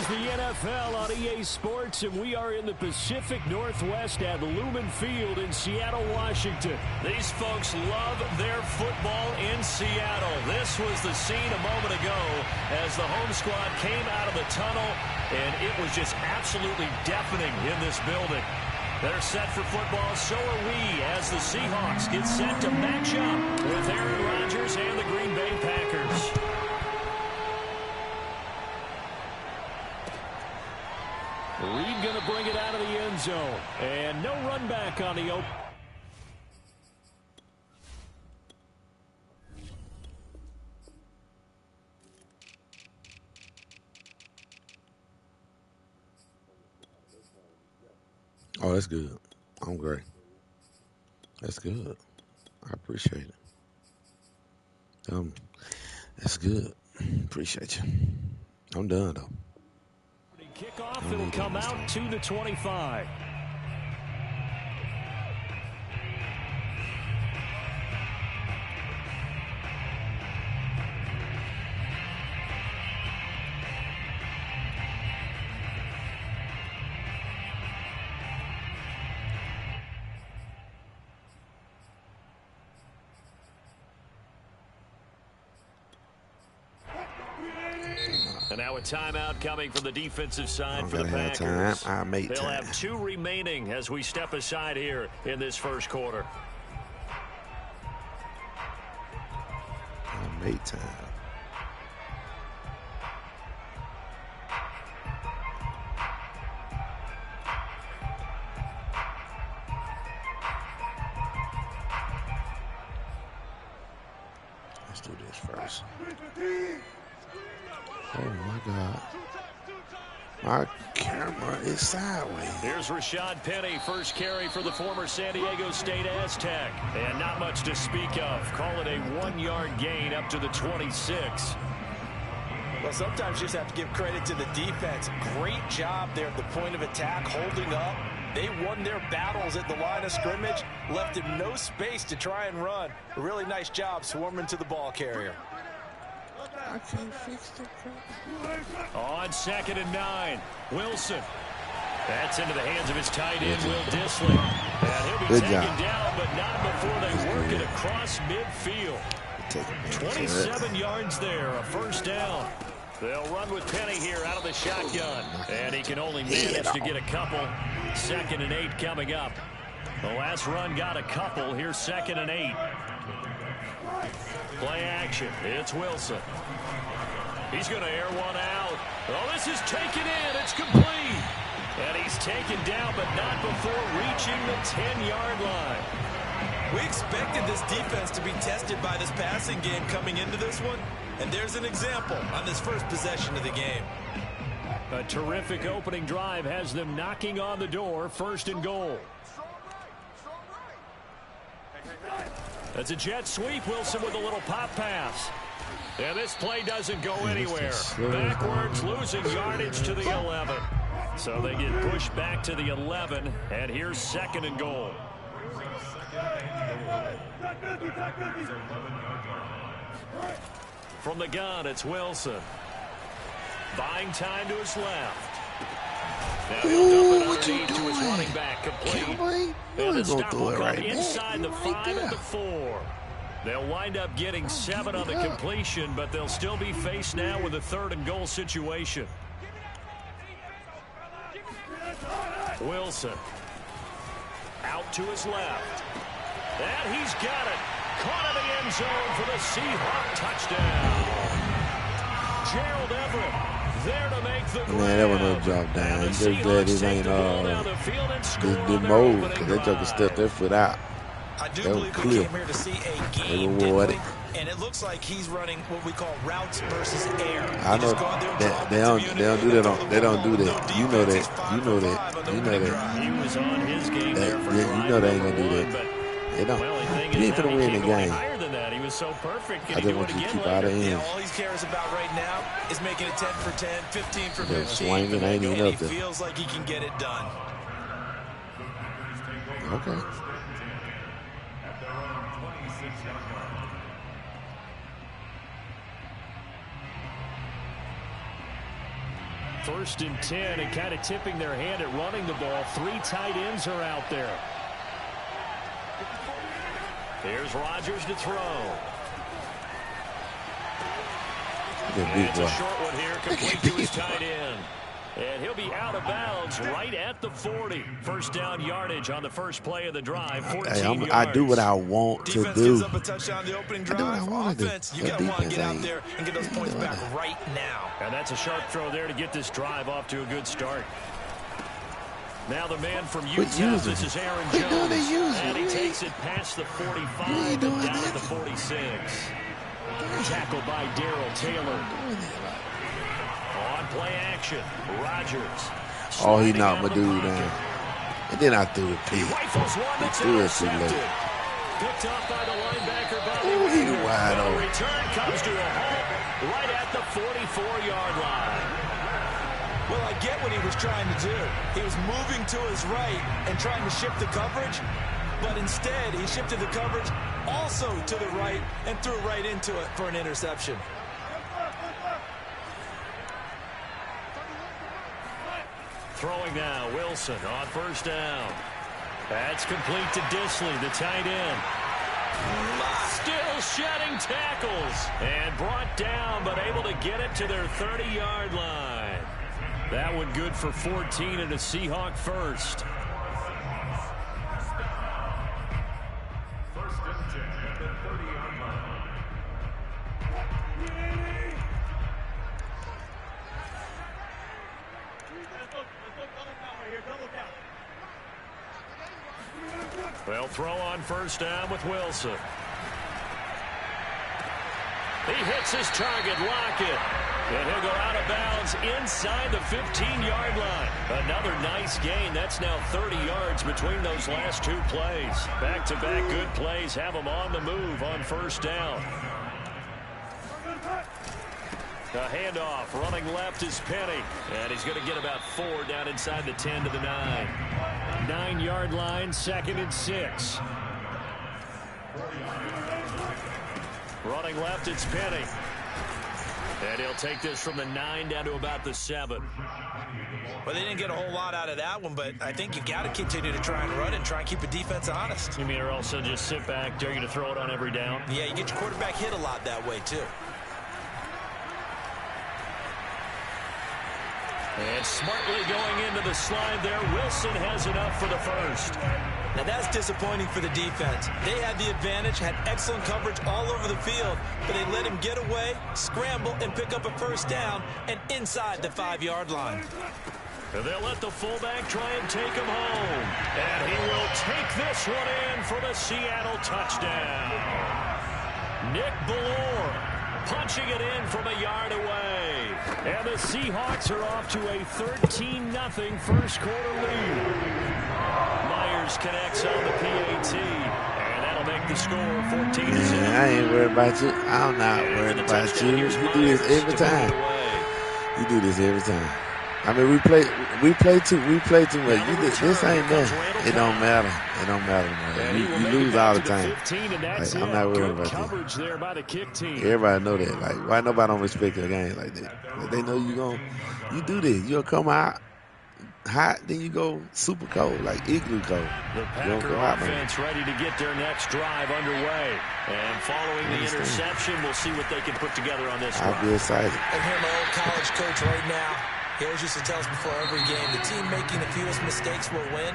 is the NFL on EA Sports, and we are in the Pacific Northwest at Lumen Field in Seattle, Washington. These folks love their football in Seattle. This was the scene a moment ago as the home squad came out of the tunnel, and it was just absolutely deafening in this building. They're set for football, so are we, as the Seahawks get set to match up with Aaron Rodgers and the Green Bay Packers. Reed going to bring it out of the end zone. And no run back on the open. Oh, that's good. I'm great. That's good. I appreciate it. That's good. Appreciate you. I'm done, though. Kickoff, it'll come out to the 25. And now a timeout coming from the defensive side for the Packers. They'll have 2 remaining as we step aside here in this first quarter. Make time. Let's do this first. Oh, my God. My camera is sideways. Here's Rashad Penny, first carry for the former San Diego State Aztec. And not much to speak of. Call it a 1-yard gain up to the 26. Well, sometimes you just have to give credit to the defense. Great job there at the point of attack, holding up. They won their battles at the line of scrimmage, left him no space to try and run. A really nice job swarming to the ball carrier. I can't fix the problem. On 2nd and 9, Wilson. That's into the hands of his tight end, Will Dissly. And he'll be taken down, but not before they work it across midfield. 27 yards there, a first down. They'll run with Penny here out of the shotgun. And he can only manage to get a couple. 2nd and 8 coming up. The last run got a couple. Here's 2nd and 8. Play action. It's Wilson. He's going to air one out. Oh, this is taken in. It's complete. And he's taken down, but not before reaching the 10-yard line. We expected this defense to be tested by this passing game coming into this one. And there's an example on this first possession of the game. A terrific opening drive has them knocking on the door. 1st and goal. That's a jet sweep. Wilson with a little pop pass. And this play doesn't go anywhere. Backwards, losing yardage to the 11. So they get pushed back to the 11. And here's 2nd and goal. From the gun, it's Wilson. Buying time to his left. Now he'll dump it underneath to his running back, complete. And the stop will come inside the 5 and the 4. They'll wind up getting 7 on the completion, but they'll still be faced now with a 3rd and goal situation. Wilson. Out to his left. And he's got it. Caught in the end zone for the Seahawk touchdown. Gerald Everett there to make the grab. Man, that was no drop down. I'm just glad it ain't the mode, because they took a step their foot out. I do believe we came here to see a game, and it looks like he's running what we call routes versus air. I know they don't do that. They don't do that. You know that. You know that. You know that. He was on his game there for you know they ain't gonna do that. They don't. You ain't gonna win the game. He was so perfect. I just want you to keep out of him. All he cares about right now is making it 10 for 10, 15 for 15. Swinging ain't even up there. He feels like he can get it done. Okay. 1st and 10, and kind of tipping their hand at running the ball. 3 tight ends are out there. Here's Rodgers to throw. It's a short one here, complete to his tight end. And he'll be out of bounds right at the 40. First down yardage on the first play of the drive. 14 yards. I do what I want to do. Defense gives up a touchdown the opening drive. Offense, you got to want to get out there and get those points back right now. And that's a sharp throw there to get this drive off to a good start. Now the man from Utah, this is Aaron Jones. And he takes it past the 45 and down to the 46. Tackled by Darrell Taylor. On play action, Rodgers. Oh, he knocked my dude down. And then I threw it, Pete. Threw it too late. Picked off by the linebacker, Bobby. He wide open. Return comes to a halt right at the 44-yard line. Well, I get what he was trying to do. He was moving to his right and trying to shift the coverage, but instead he shifted the coverage also to the right and threw right into it for an interception. Throwing now, Wilson on first down. That's complete to Disley, the tight end. Still shedding tackles. And brought down, but able to get it to their 30-yard line. That one good for 14 and a Seahawk first. First and 10 at the 30-yard line. They'll throw on first down with Wilson. He hits his target, Lockett. And he'll go out of bounds inside the 15-yard line. Another nice gain. That's now 30 yards between those last 2 plays. Back-to-back good plays have them on the move on first down. A handoff. Running left is Penny. And he's going to get about 4 down inside the 10 to the 9. 9-yard line, 2nd and 6. Running left, it's Penny. And he'll take this from the 9 down to about the 7. Well, they didn't get a whole lot out of that one, but I think you got to continue to try and run and try and keep the defense honest. You mean, or also just sit back, dare you to throw it on every down? Yeah, you get your quarterback hit a lot that way, too. And smartly going into the slide there, Wilson has enough for the first. Now that's disappointing for the defense. They had the advantage, had excellent coverage all over the field, but they let him get away, scramble, and pick up a first down, and inside the 5-yard line. And they'll let the fullback try and take him home. And he will take this one in for the Seattle touchdown. Nick Ballore punching it in from a yard away. And the Seahawks are off to a 13-0 first quarter lead. Myers connects on the PAT. And that'll make the score 14-0. Man, I ain't worried about you. I'm not worried about you. You do this every time. You do this every time. I mean, we play too much. This ain't nothing. It don't matter. It don't matter, man. You lose all the time. Like, I'm not worried about that. Everybody know that. Like, why nobody don't respect the game like that? Like, they know you do this. You'll come out hot, then you go super cold, like igloo cold. The Packer offense ready to get their next drive underway. And following the interception, we'll see what they can put together on this one. I'll be excited. I hear my old college coach right now. He always used to tell us before every game, the team making the fewest mistakes will win.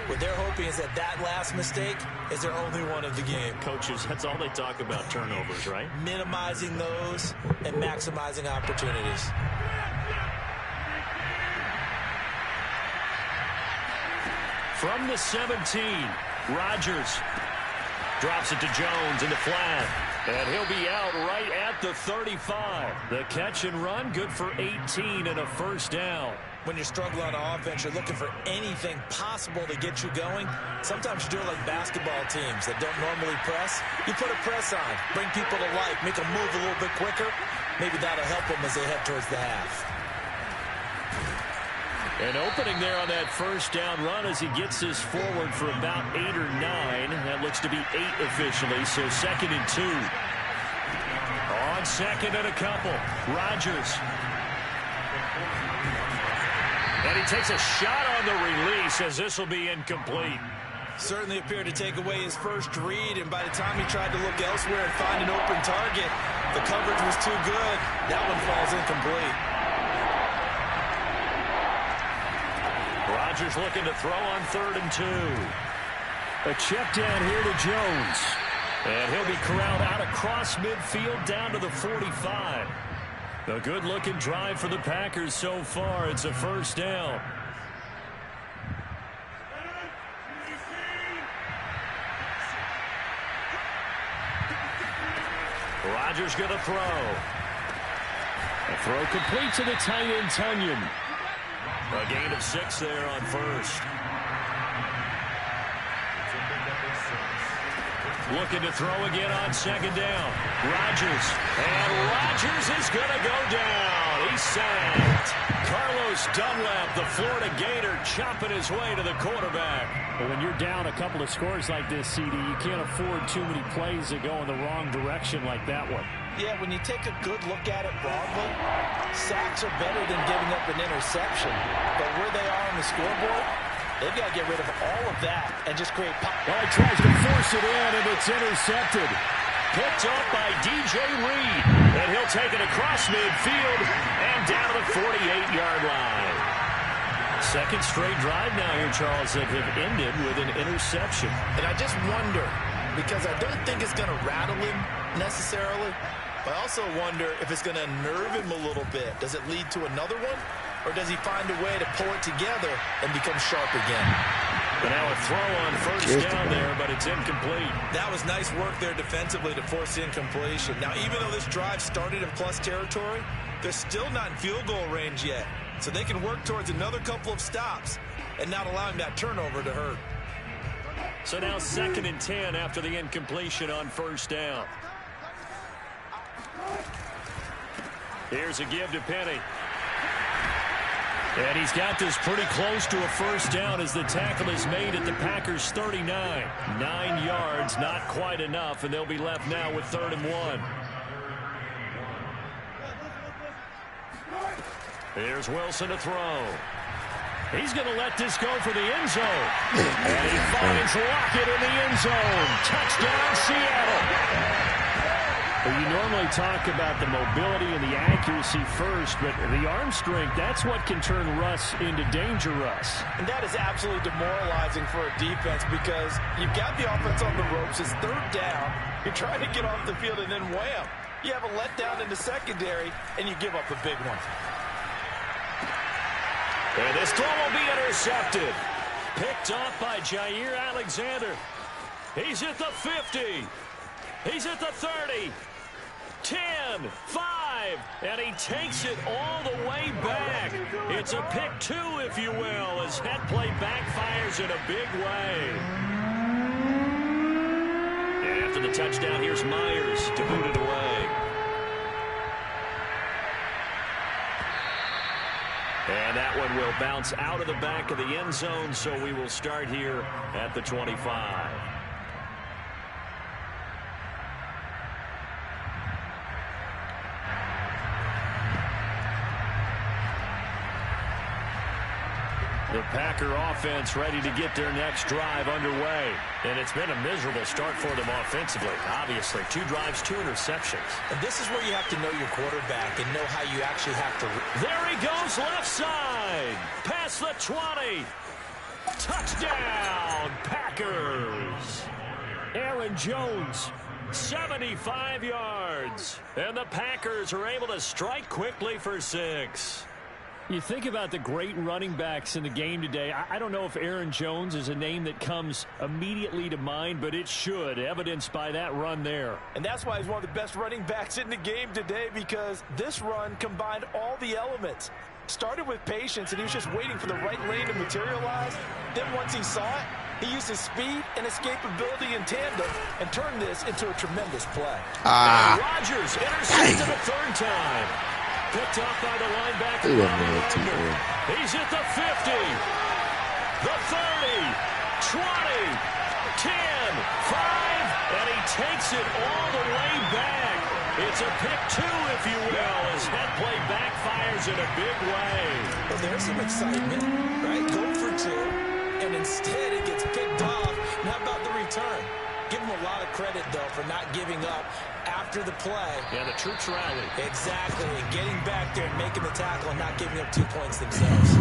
What they're hoping is that last mistake is their only one of the game. Coaches, that's all they talk about, turnovers, right? Minimizing those and maximizing opportunities. From the 17, Rodgers drops it to Jones in the flat. And he'll be out right at the 35. The catch and run, good for 18 and a first down. When you're struggling on offense, you're looking for anything possible to get you going. Sometimes you do it like basketball teams that don't normally press. You put a press on, bring people to life, make them move a little bit quicker. Maybe that'll help them as they head towards the half. An opening there on that first down run as he gets this forward for about 8 or 9. That looks to be 8 officially, so 2nd and 2. On 2nd and a couple, Rodgers. And he takes a shot on the release as this will be incomplete. Certainly appeared to take away his first read, and by the time he tried to look elsewhere and find an open target, the coverage was too good. That one falls incomplete. Rodgers looking to throw on 3rd and 2. A check down here to Jones. And he'll be corralled out across midfield down to the 45. A good-looking drive for the Packers so far. It's a first down. Rodgers going to throw. A throw complete to the tight end, Tunyon. A gain of 6 there on first. Looking to throw again on 2nd down. Rodgers. And Rodgers is going to go down. He's sacked. Carlos Dunlap, the Florida Gator, chopping his way to the quarterback. But when you're down a couple of scores like this, CD, you can't afford too many plays that go in the wrong direction like that one. Yeah, when you take a good look at it broadly, sacks are better than giving up an interception. But where they are on the scoreboard, they've got to get rid of all of that and just create pop. Well, he tries to force it in, and it's intercepted. Picked up by DJ Reed. And he'll take it across midfield and down to the 48-yard line. Second straight drive now here, Charles, that have ended with an interception. And I just wonder, because I don't think it's going to rattle him necessarily, but I also wonder if it's going to unnerve him a little bit. Does it lead to another one? Or does he find a way to pull it together and become sharp again? But now a throw on first down there, but it's incomplete. That was nice work there defensively to force the incompletion. Now, even though this drive started in plus territory, they're still not in field goal range yet. So they can work towards another couple of stops and not allowing that turnover to hurt. So now 2nd and 10 after the incompletion on first down. Here's a give to Penny. And he's got this pretty close to a first down as the tackle is made at the Packers' 39. 9 yards, not quite enough, and they'll be left now with 3rd and 1. Here's Wilson to throw. He's going to let this go for the end zone. And he finds Lockett in the end zone. Touchdown, Seattle. Well, you normally talk about the mobility and the accuracy first, but the arm strength, that's what can turn Russ into danger Russ. And that is absolutely demoralizing for a defense because you've got the offense on the ropes. It's 3rd down. You're trying to get off the field, and then wham. You have a letdown in the secondary, and you give up a big one. And this throw will be intercepted. Picked off by Jair Alexander. He's at the 50. He's at the 30. 10, 5, and he takes it all the way back. It's a pick 2, if you will, as head play backfires in a big way. And after the touchdown, here's Myers to boot it away. And that one will bounce out of the back of the end zone, so we will start here at the 25. The Packer offense ready to get their next drive underway. And it's been a miserable start for them offensively. Obviously, 2 drives, 2 interceptions. And this is where you have to know your quarterback and know how you actually have to. There he goes, left side. Past the 20. Touchdown, Packers. Aaron Jones, 75 yards. And the Packers are able to strike quickly for 6. You think about the great running backs in the game today. I don't know if Aaron Jones is a name that comes immediately to mind, but it should, evidenced by that run there. And that's why he's one of the best running backs in the game today, because this run combined all the elements. Started with patience, and he was just waiting for the right lane to materialize. Then once he saw it, he used his speed and escapability in tandem and turned this into a tremendous play. And Rodgers intercepted the 3rd time. Picked off by the linebacker. He's at the 50, the 30, 20, 10, 5, and he takes it all the way back. It's a pick two, if you will, as that play backfires in a big way. Well, there's some excitement, right? Go for two, and instead it gets picked off. And how about the return? Give him a lot of credit, though, for not giving up after the play. Yeah, the troops rallied. Exactly, and getting back there and making the tackle and not giving up 2 points themselves.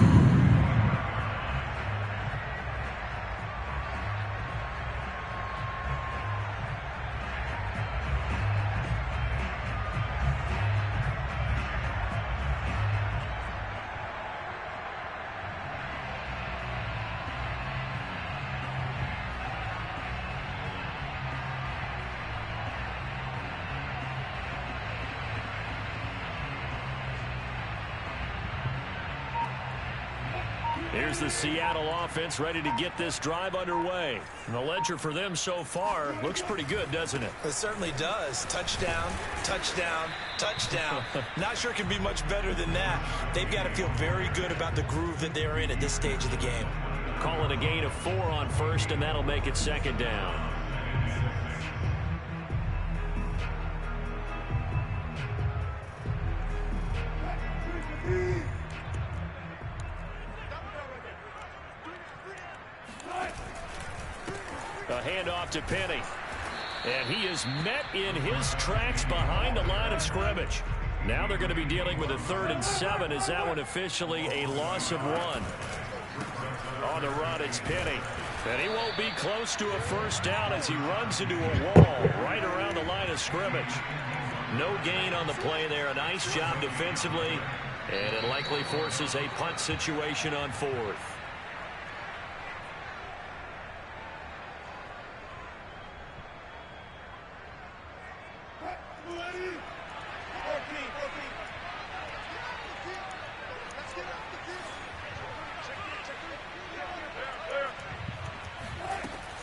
Here's the Seattle offense ready to get this drive underway. And the ledger for them so far looks pretty good, doesn't it? It certainly does. Touchdown, touchdown, touchdown. Not sure it can be much better than that. They've got to feel very good about the groove that they're in at this stage of the game. Call it a gain of 4 on first, and that'll make it second down. A handoff to Penny. And he is met in his tracks behind the line of scrimmage. Now they're going to be dealing with a 3rd and 7. Is that one officially a loss of 1? On the run, it's Penny. And he won't be close to a first down as he runs into a wall right around the line of scrimmage. No gain on the play there. A nice job defensively. And it likely forces a punt situation on 4th.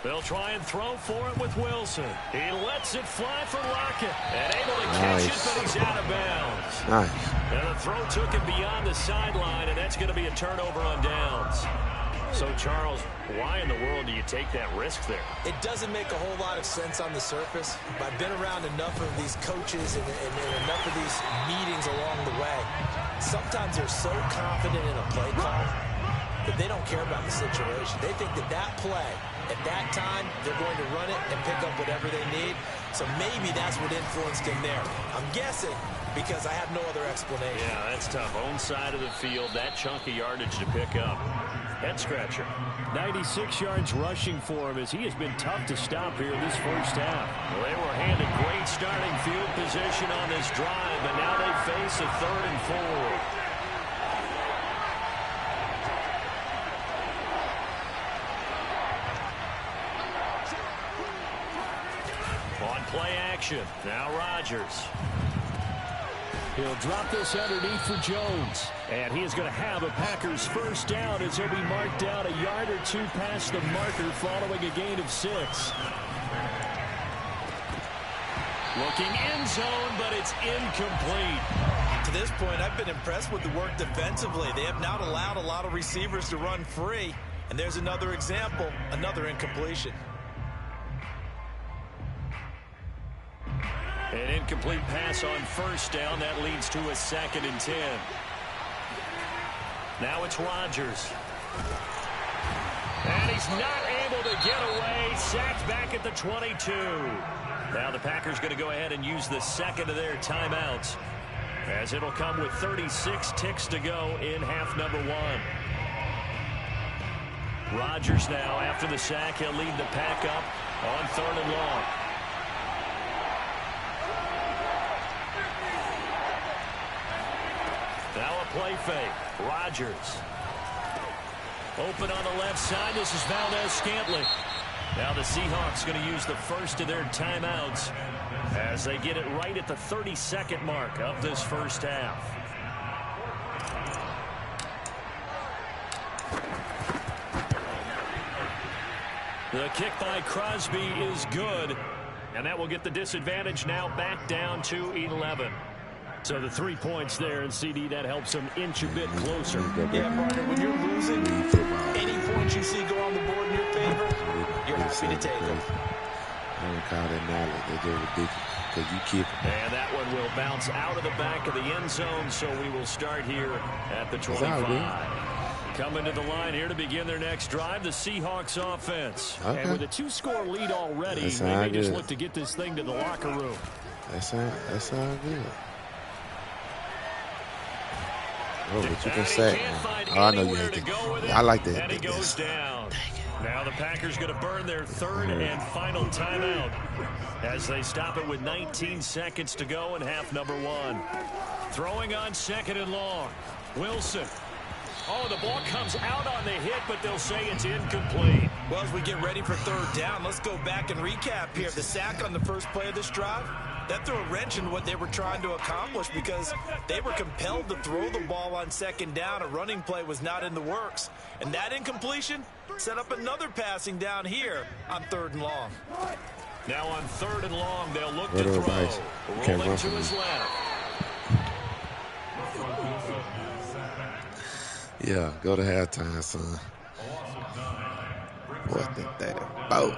They'll try and throw for it with Wilson. He lets it fly for Lockett. And able to catch it, but he's out of bounds. Nice. And the throw took him beyond the sideline, and that's going to be a turnover on downs. So, Charles, why in the world do you take that risk there? It doesn't make a whole lot of sense on the surface. But I've been around enough of these coaches and enough of these meetings along the way. Sometimes they're so confident in a play call that they don't care about the situation. They think that that play, at that time, they're going to run it and pick up whatever they need. So maybe that's what influenced him there. I'm guessing because I have no other explanation. Yeah, that's tough. Own side of the field, that chunk of yardage to pick up. Head scratcher. 96 yards rushing for him as he has been tough to stop here this first half. Well, they were handed great starting field position on this drive, but now they face a 3rd and 4. On play action. Now Rodgers. He'll drop this underneath for Jones. And he is going to have a Packers first down as he'll be marked down a yard or 2 past the marker following a gain of 6. Looking end zone, but it's incomplete. To this point, I've been impressed with the work defensively. They have not allowed a lot of receivers to run free. And there's another example, another incompletion. An incomplete pass on first down. That leads to a 2nd and 10. Now it's Rodgers. And he's not able to get away. Sacked back at the 22. Now the Packers going to go ahead and use the 2nd of their timeouts, as it'll come with 36 ticks to go in half number 1. Rodgers now, after the sack, he'll lead the pack up on 3rd and long. Now a play fake. Rodgers. Open on the left side. This is Valdez-Scantling. Now the Seahawks going to use the first of their timeouts as they get it right at the 32nd mark of this first half. The kick by Crosby is good, and that will get the disadvantage now back down to 11. So the 3 points there, and CD, that helps them inch a bit closer. Yeah, partner, when you're losing, any points you see go on the board in your favor, you're happy to take them. I don't call that knowledge. They're just ridiculous. because you keep it. And that one will bounce out of the back of the end zone, so we will start here at the 25. Coming to the line here to begin their next drive, the Seahawks offense. Okay. And with a 2-score lead already, they may just look to get this thing to the locker room. That sound good. Oh, but you can sack, man. Oh, I know you hate that. I like that. And he goes down. Now the Packers going to burn their third and final timeout as they stop it with 19 seconds to go in half number 1. Throwing on 2nd and long. Wilson. Oh, the ball comes out on the hit, but they'll say it's incomplete. Well, as we get ready for 3rd down, let's go back and recap here. The sack on the first play of this drive, that threw a wrench in what they were trying to accomplish because they were compelled to throw the ball on 2nd down. A running play was not in the works. And that incompletion set up another passing down here on 3rd and long. Now on 3rd and long, they'll look to throw. Rolling to his left. Yeah, go to halftime, son. What the that?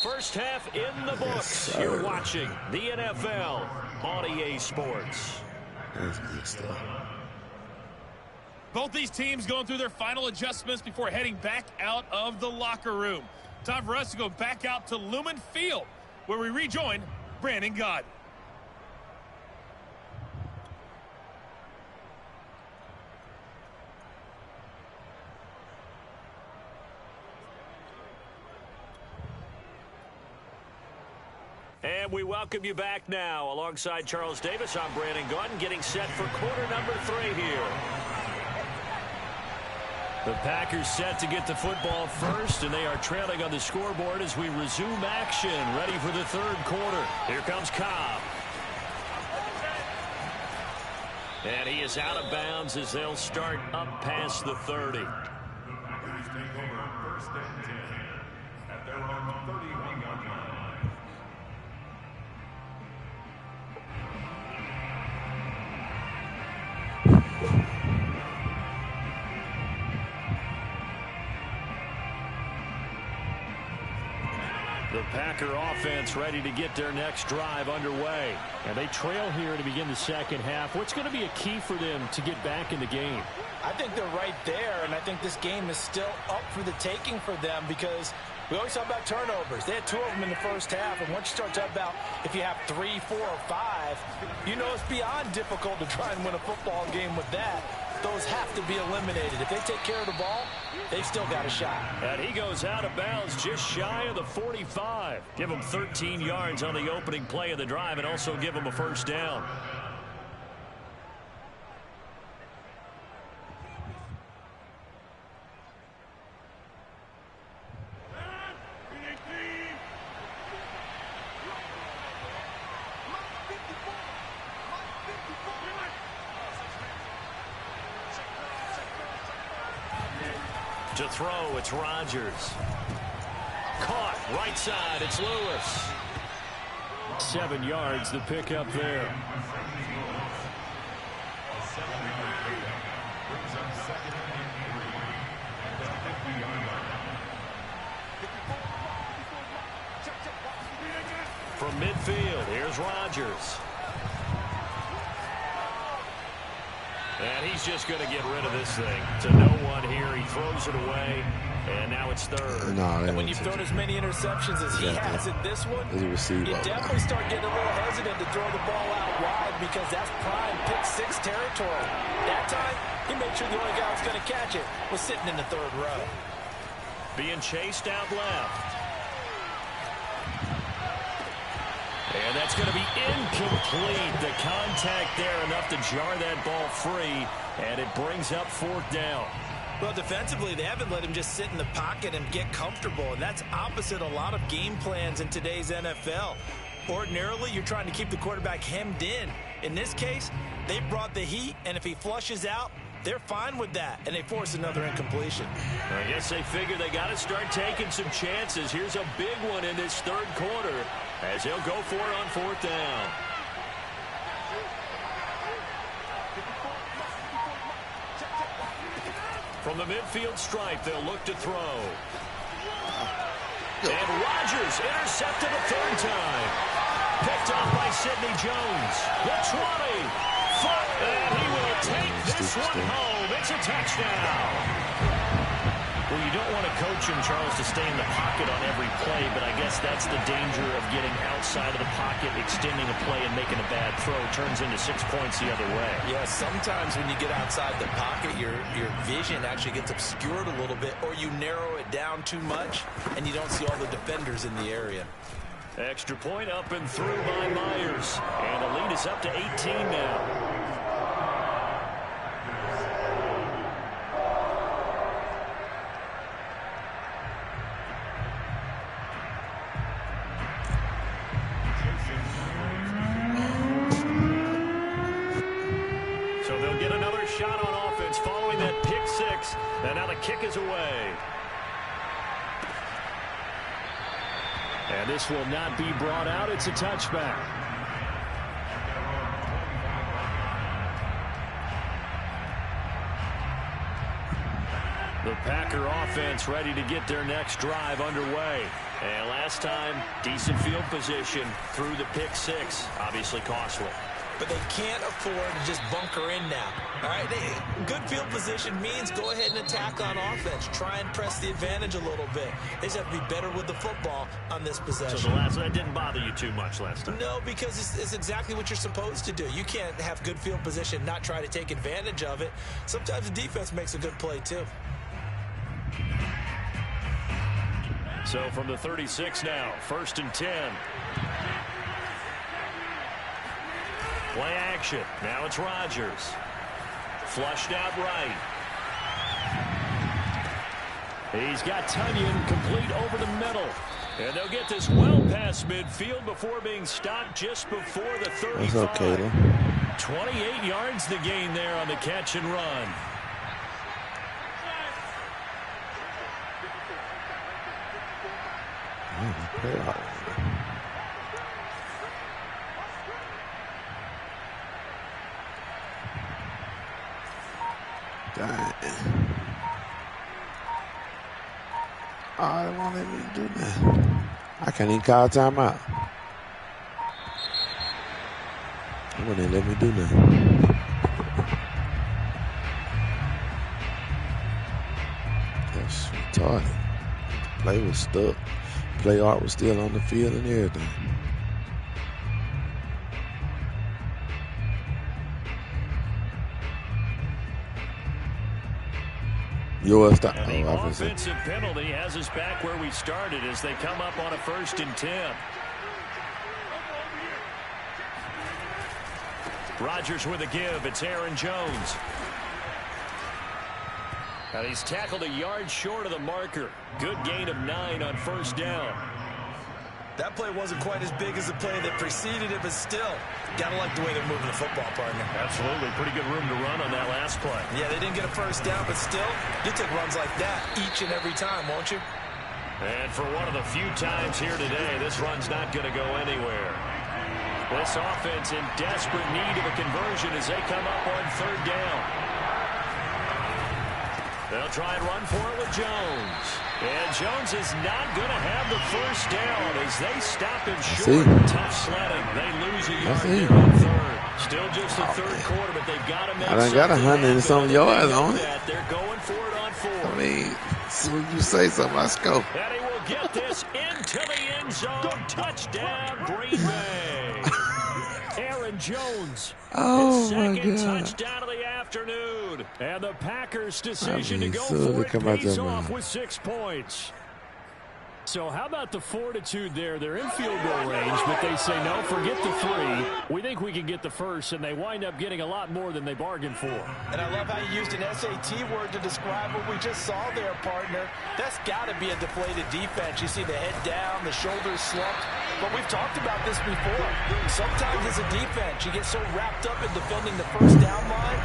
First half in the books. Yes, you're watching the NFL on EA Sports. That's good stuff. Both these teams going through their final adjustments before heading back out of the locker room. Time for us to go back out to Lumen Field, where we rejoin Brandon Gaudin. And we welcome you back now. Alongside Charles Davis, I'm Brandon Gaudin, getting set for quarter number 3 here. The Packers set to get the football first, and they are trailing on the scoreboard as we resume action, ready for the 3rd quarter. Here comes Cobb. And he is out of bounds as they'll start up past the 30. The Packer offense ready to get their next drive underway. And they trail here to begin the 2nd half. What's going to be a key for them to get back in the game? I think they're right there, and I think this game is still up for the taking for them because we always talk about turnovers. They had 2 of them in the first half, and once you start talking about if you have 3, 4, or 5, you know it's beyond difficult to try and win a football game with that. Those have to be eliminated. If they take care of the ball, they've still got a shot. And he goes out of bounds just shy of the 45. Give him 13 yards on the opening play of the drive and also give him a first down. To throw, it's Rodgers. Caught, right side, it's Lewis. 7 yards, the pickup there. From midfield, here's Rodgers. And he's just going to get rid of this thing to no one here. He throws it away, and now it's 3rd. And when you've thrown as many interceptions as he has in this one, you definitely start getting a little hesitant to throw the ball out wide because that's prime pick 6 territory. That time, he made sure the only guy who was going to catch it was sitting in the 3rd row. Being chased out left. And that's going to be incomplete. The contact there enough to jar that ball free, and it brings up 4th down. Well, defensively, they haven't let him just sit in the pocket and get comfortable, and that's opposite a lot of game plans in today's NFL. Ordinarily, you're trying to keep the quarterback hemmed in. In this case, they brought the heat, and if he flushes out, they're fine with that, and they force another incompletion. I guess they figure they got to start taking some chances. Here's a big one in this 3rd quarter as they'll go for it on 4th down. From the midfield stripe, they'll look to throw. And Rodgers intercepted a 3rd time. Picked off by Sidney Jones. The 20. And he will take this one home. It's a touchdown. Well, you don't want to coach him, Charles, to stay in the pocket on every play, but I guess that's the danger of getting outside of the pocket, extending a play, and making a bad throw. Turns into 6 points the other way. Yeah, sometimes when you get outside the pocket, your vision actually gets obscured a little bit, or you narrow it down too much, and you don't see all the defenders in the area. Extra point up and through by Myers. And the lead is up to 18 now. So they'll get another shot on offense following that pick six. And now the kick is away. And this will not be brought out. It's a touchback. The Packer offense ready to get their next drive underway. And last time, decent field position through the pick six. Obviously costly. But they can't afford to just bunker in now. All right, good field position means go ahead and attack on offense. Try and press the advantage a little bit. They just have to be better with the football on this possession. So that didn't bother you too much last time? No, because it's exactly what you're supposed to do. You can't have good field position, not try to take advantage of it. Sometimes the defense makes a good play too. So from the 36 now, 1st and 10. Play action. Now it's Rodgers. Flushed out right. He's got Tunyon complete over the middle. And they'll get this well past midfield before being stopped just before the 35. What's up, Kayla? 28 yards the gain there on the catch and run. Dang. Oh, they won't let me do that. I can't even call timeout. They won't even let me do that. That's retarded. The play was stuck. Play art was still on the field and everything. Yours stop. And the offensive penalty has us back where we started as they come up on a 1st and 10. Rodgers with a give. It's Aaron Jones. And he's tackled a yard short of the marker. Good gain of 9 on 1st down. That play wasn't quite as big as the play that preceded it, but still, gotta like the way they're moving the football, partner. Absolutely. Pretty good room to run on that last play. Yeah, they didn't get a 1st down, but still, you'll take runs like that each and every time, won't you? And for one of the few times here today, this run's not going to go anywhere. This offense in desperate need of a conversion as they come up on 3rd down. They'll try and run for it with Jones. And Jones is not going to have the 1st down as they stop him short. Tough sledding. They lose a yard there on 3rd. Still just the 3rd quarter, but they've got to make I done got 100 and some yards on it. They're going for it on 4th. I mean, as soon as you say something, let's go. And he will get this into the end zone. Touchdown, Green Bay. Aaron Jones. Oh, his my second God. touchdown of the afternoon. And the Packers' decision to go for it pays off with 6 points. So how about the fortitude there? They're in field goal range, but they say, no, forget the 3. We think we can get the 1st, and they wind up getting a lot more than they bargained for. And I love how you used an SAT word to describe what we just saw there, partner. That's got to be a deflated defense. You see the head down, the shoulders slumped. But we've talked about this before. Sometimes as a defense, you get so wrapped up in defending the 1st down line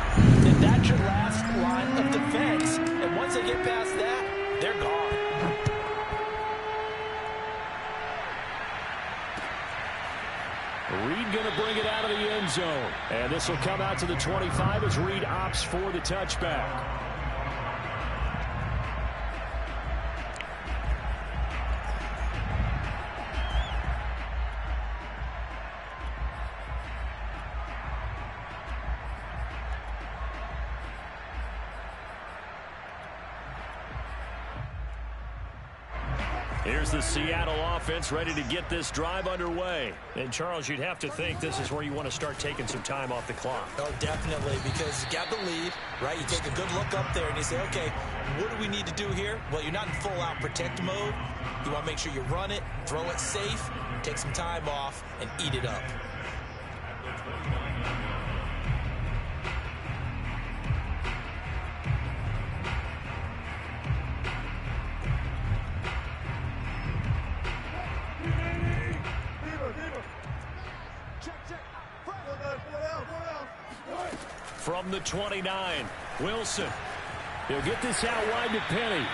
that that's your last line of defense. And once they get past that, they're gone. Reed going to bring it out of the end zone. And this will come out to the 25 as Reed opts for the touchback. Here's the Seattle offense ready to get this drive underway. And, Charles, you'd have to think this is where you want to start taking some time off the clock. Oh, definitely, because you got the lead, right? You take a good look up there and you say, okay, what do we need to do here? Well, you're not in full-out protect mode. You want to make sure you run it, throw it safe, take some time off, and eat it up. From the 29, Wilson. He'll get this out wide to Penny.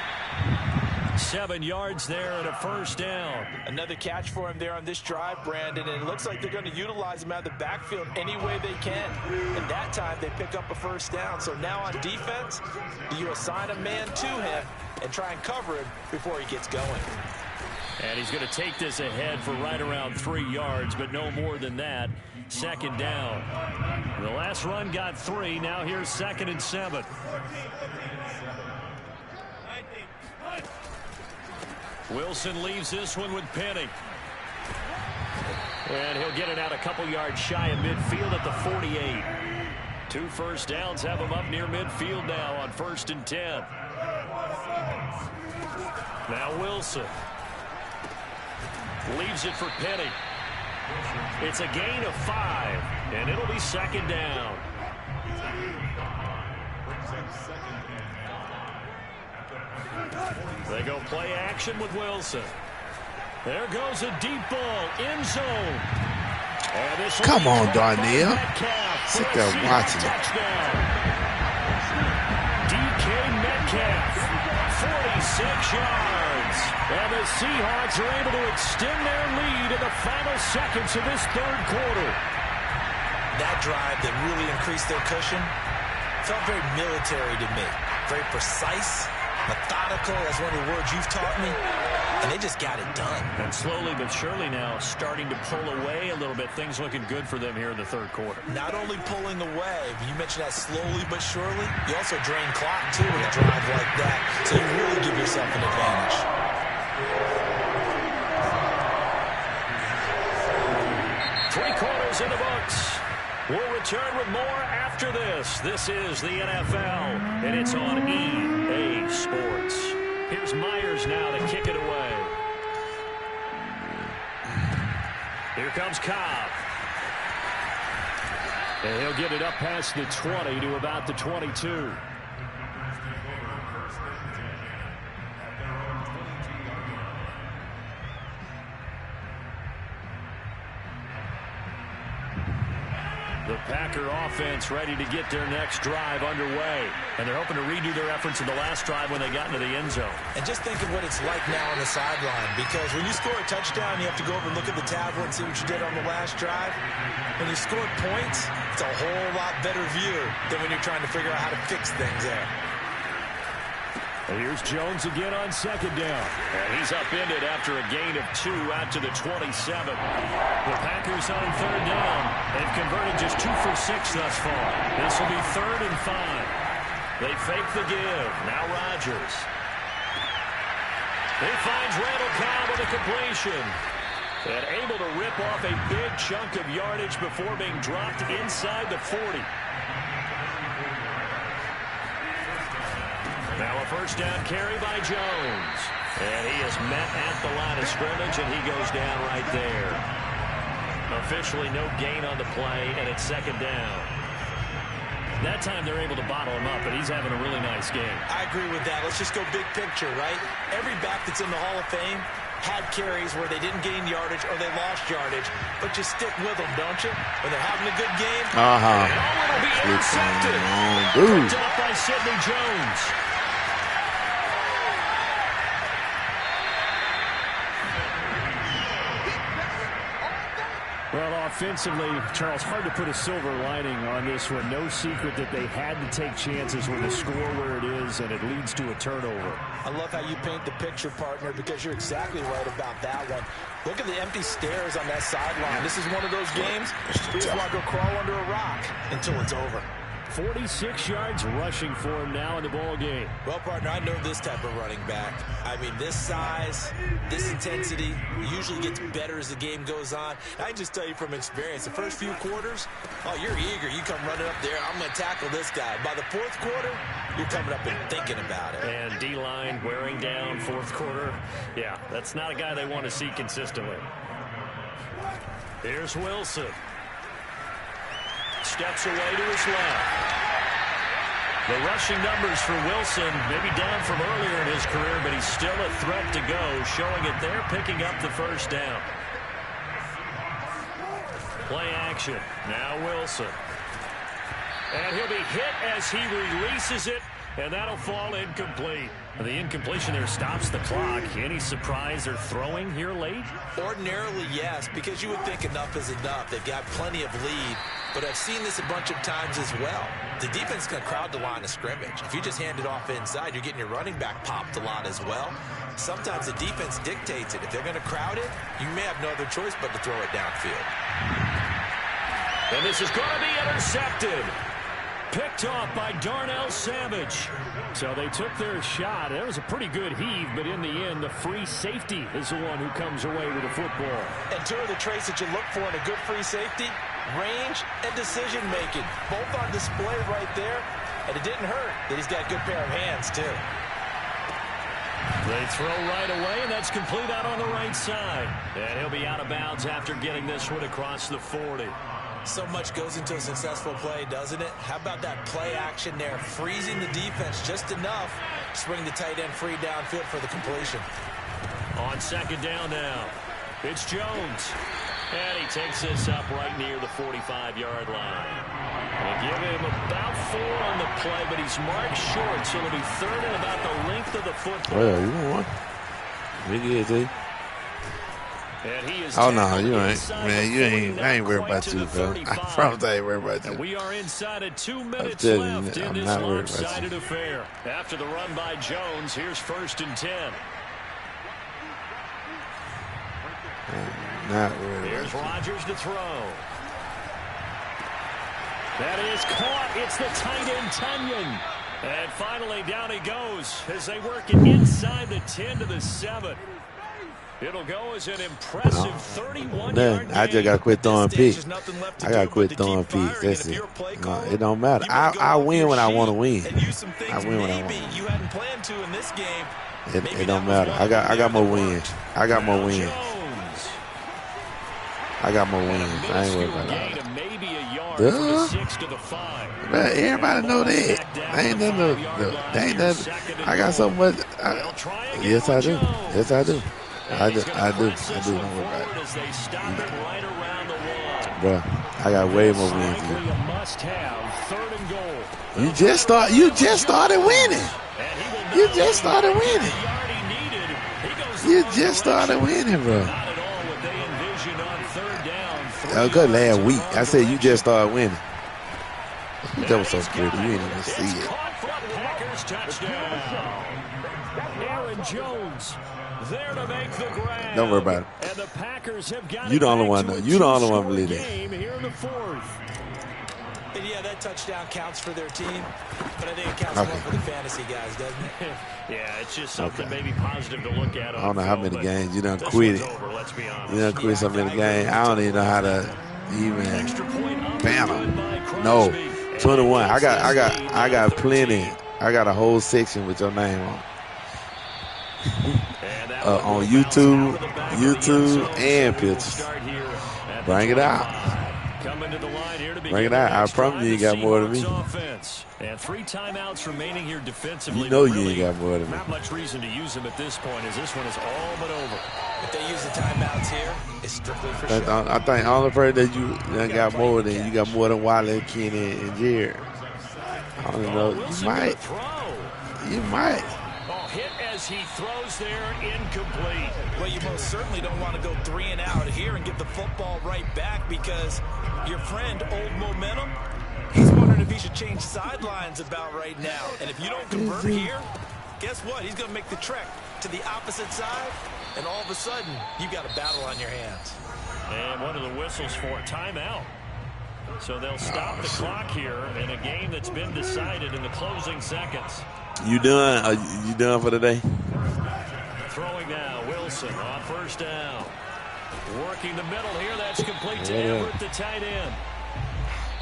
7 yards there and a first down. Another catch for him there on this drive, Brandon, and it looks like they're going to utilize him out of the backfield any way they can. And that time they pick up a first down. So now on defense, do you assign a man to him and try and cover him before he gets going? And he's going to take this ahead for right around 3 yards, but no more than that. Second down. The last run got 3. Now here's 2nd and 7. Wilson leaves this one with Penny. And he'll get it out a couple yards shy of midfield at the 48. 2 first downs have him up near midfield now on 1st and 10. Now Wilson. Leaves it for Penny. It's a gain of 5, and it'll be 2nd down. They go play action with Wilson. There goes a deep ball, end zone. Come on, Darnell. Sit there watching it. Touchdown. DK Metcalf, 46 yards. And the Seahawks are able to extend their lead in the final seconds of this 3rd quarter. That drive that really increased their cushion felt very military to me. Very precise, methodical. That's one of the words you've taught me. And they just got it done. And slowly but surely now starting to pull away a little bit. Things looking good for them here in the 3rd quarter. Not only pulling away, but you mentioned that slowly but surely. You also drain clock, too, with a drive like that. So you really give yourself an advantage. 3 quarters in the books. We'll return with more after this. This is the NFL, and it's on EA Sports. Here's Myers now to kick it away. Here comes Cobb. And he'll get it up past the 20 to about the 22. The Packer offense ready to get their next drive underway. And they're hoping to redo their efforts in the last drive when they got into the end zone. And just think of what it's like now on the sideline. Because when you score a touchdown, you have to go over and look at the tablet and see what you did on the last drive. When you score points, it's a whole lot better view than when you're trying to figure out how to fix things there. And here's Jones again on 2nd down. And he's upended after a gain of 2 out to the 27. The Packers on 3rd down. They've converted just 2 for 6 thus far. This will be 3rd and 5. They fake the give. Now Rodgers. He finds Randall Cobb with a completion. And able to rip off a big chunk of yardage before being dropped inside the 40. Now a first down carry by Jones. And he is met at the line of scrimmage, and he goes down right there. Officially no gain on the play, and it's 2nd down. That time they're able to bottle him up, but he's having a really nice game. I agree with that. Let's just go big picture, right? Every back that's in the Hall of Fame had carries where they didn't gain yardage or they lost yardage, but you stick with them, don't you? When they're having a good game, it'll be intercepted. Picked up by Sidney Jones. Well, offensively, Charles, hard to put a silver lining on this one. No secret that they had to take chances with the score where it is, and it leads to a turnover. I love how you paint the picture, partner, because you're exactly right about that one. Look at the empty stairs on that sideline. This is one of those games where you just want to go crawl under a rock until it's over. 46 yards rushing for him now in the ball game. Well, partner, I know this type of running back. I mean, this size, this intensity usually gets better as the game goes on. I can just tell you from experience, the first few quarters, oh, you're eager. You come running up there, I'm going to tackle this guy. By the fourth quarter, you're coming up and thinking about it. And D-line wearing down fourth quarter. Yeah, that's not a guy they want to see consistently. Here's Wilson. Steps away to his left. The rushing numbers for Wilson maybe down from earlier in his career, but he's still a threat to go, showing it there, picking up the first down. Play action. Now Wilson. And he'll be hit as he releases it, and that'll fall incomplete. The incompletion there stops the clock. Any surprise they're throwing here late? Ordinarily, yes, because you would think enough is enough. They've got plenty of lead, but I've seen this a bunch of times as well. The defense is going to crowd the line of scrimmage. If you just hand it off inside, you're getting your running back popped a lot as well. Sometimes the defense dictates it. If they're going to crowd it, you may have no other choice but to throw it downfield. And this is going to be intercepted. Picked off by Darnell Savage. So they took their shot. It was a pretty good heave, but in the end, the free safety is the one who comes away with the football. And two of the traits that you look for in a good free safety, range and decision-making. Both on display right there. And it didn't hurt that he's got a good pair of hands, too. They throw right away, and that's complete out on the right side. And he'll be out of bounds after getting this one across the 40. So much goes into a successful play, doesn't it? How about that play action there? Freezing the defense just enough to bring the tight end free downfield for the completion. On second down now, it's Jones. And he takes this up right near the 45-yard line. They give him about 4 on the play, but he's marked short, so it'll be third and about the length of the football. Well, you won. Big easy. And he is oh, no, you ain't. Man, I ain't worried about you, bro. I promise I ain't worried about you. And we are inside at 2 minutes left in this lopsided affair. After the run by Jones, here's 1st and 10. Not worried. Here's Rodgers to throw. That is caught. It's the tight end, Tunyon. And finally, down he goes as they work it inside the 10 to the 7. It'll go as an impressive 31-yard gain. I just got to quit throwing picks. I got to quit throwing picks. That's it. No, it don't matter. I win when I want to win. I win when I want to win. You hadn't planned to in this game. It don't matter. I got more wins. I got more wins. I got more wins. I ain't worried about that. Man, everybody know that. Ain't nothing. I got so much. Yes, I do. Yes, I do. I do. Don't worry about it. Bro, I got way more wins than you. You just started winning. You just started winning. You just started winning, bro. Good last week. I said you just started winning. That was so pretty. You didn't even see it. Aaron Jones there to make the grab. Don't worry about it. And the Packers have got you the only one. You the only one believe that. Here in the 4th. And yeah, that touchdown counts for their team, but I think it counts more for the fantasy guys, doesn't it? Yeah, it's just something maybe positive to look at. I don't know how many games you done quit it. You done quit so many games. I don't even know how to even banner. No, 21. I got plenty. I got a whole section with your name on YouTube and pictures. Bring it out. Bring it out. I promise you got more than me. And 3 timeouts remaining here defensively. You know you ain't got more than me. Not much reason to use them at this point, as this one is all but over. If they use the timeouts here, it's strictly for show. I think all the person that you got more than, you got more than Wiley, Kenny, and Jared. I don't know. You might. You might. Hit as he throws there, incomplete. Well, you most certainly don't want to go 3 and out here and get the football right back, because your friend, Old Momentum, he's wondering if he should change sidelines about right now. And if you don't convert here, guess what? He's going to make the trek to the opposite side, and all of a sudden, you've got a battle on your hands. And one of the whistles for a timeout. So they'll stop the clock here in a game that's been decided in the closing seconds. You done? Are you done for the day? Throwing now, Wilson on first down. Working the middle here. That's complete to Everett, the tight end.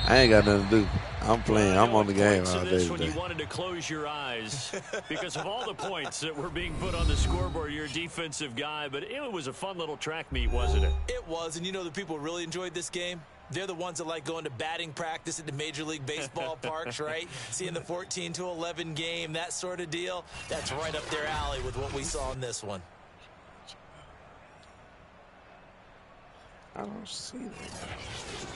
I ain't got nothing to do. I'm playing. I'm on the game all day when you wanted to close your eyes because of all the points that were being put on the scoreboard. You're a defensive guy, but it was a fun little track meet, wasn't it? It was, and you know the people who really enjoyed this game? They're the ones that like going to batting practice at the Major League Baseball parks, right? Seeing the 14-11 game, that sort of deal. That's right up their alley with what we saw in this one. I don't see that.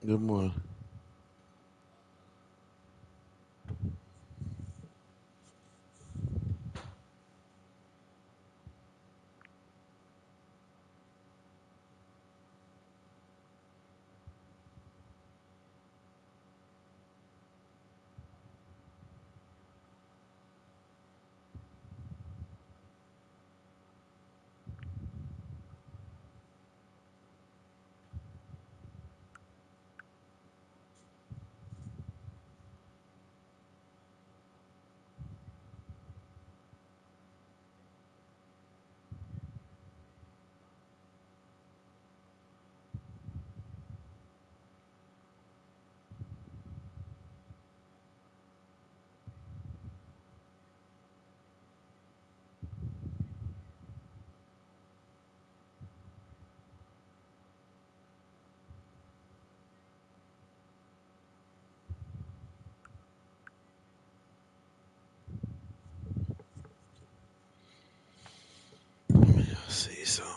Good morning. See something.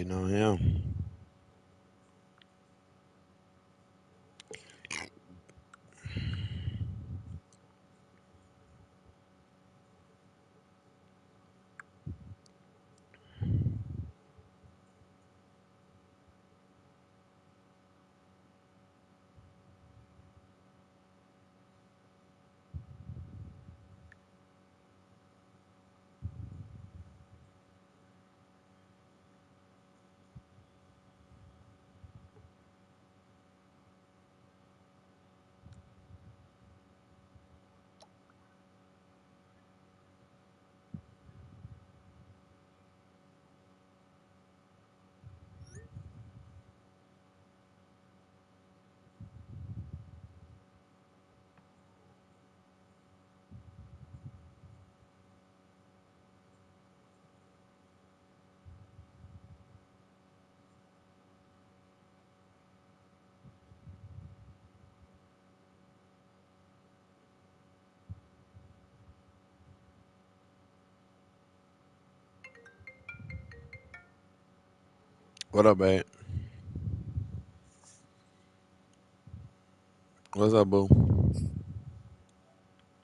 Waiting on him. What up, babe? What's up, boo?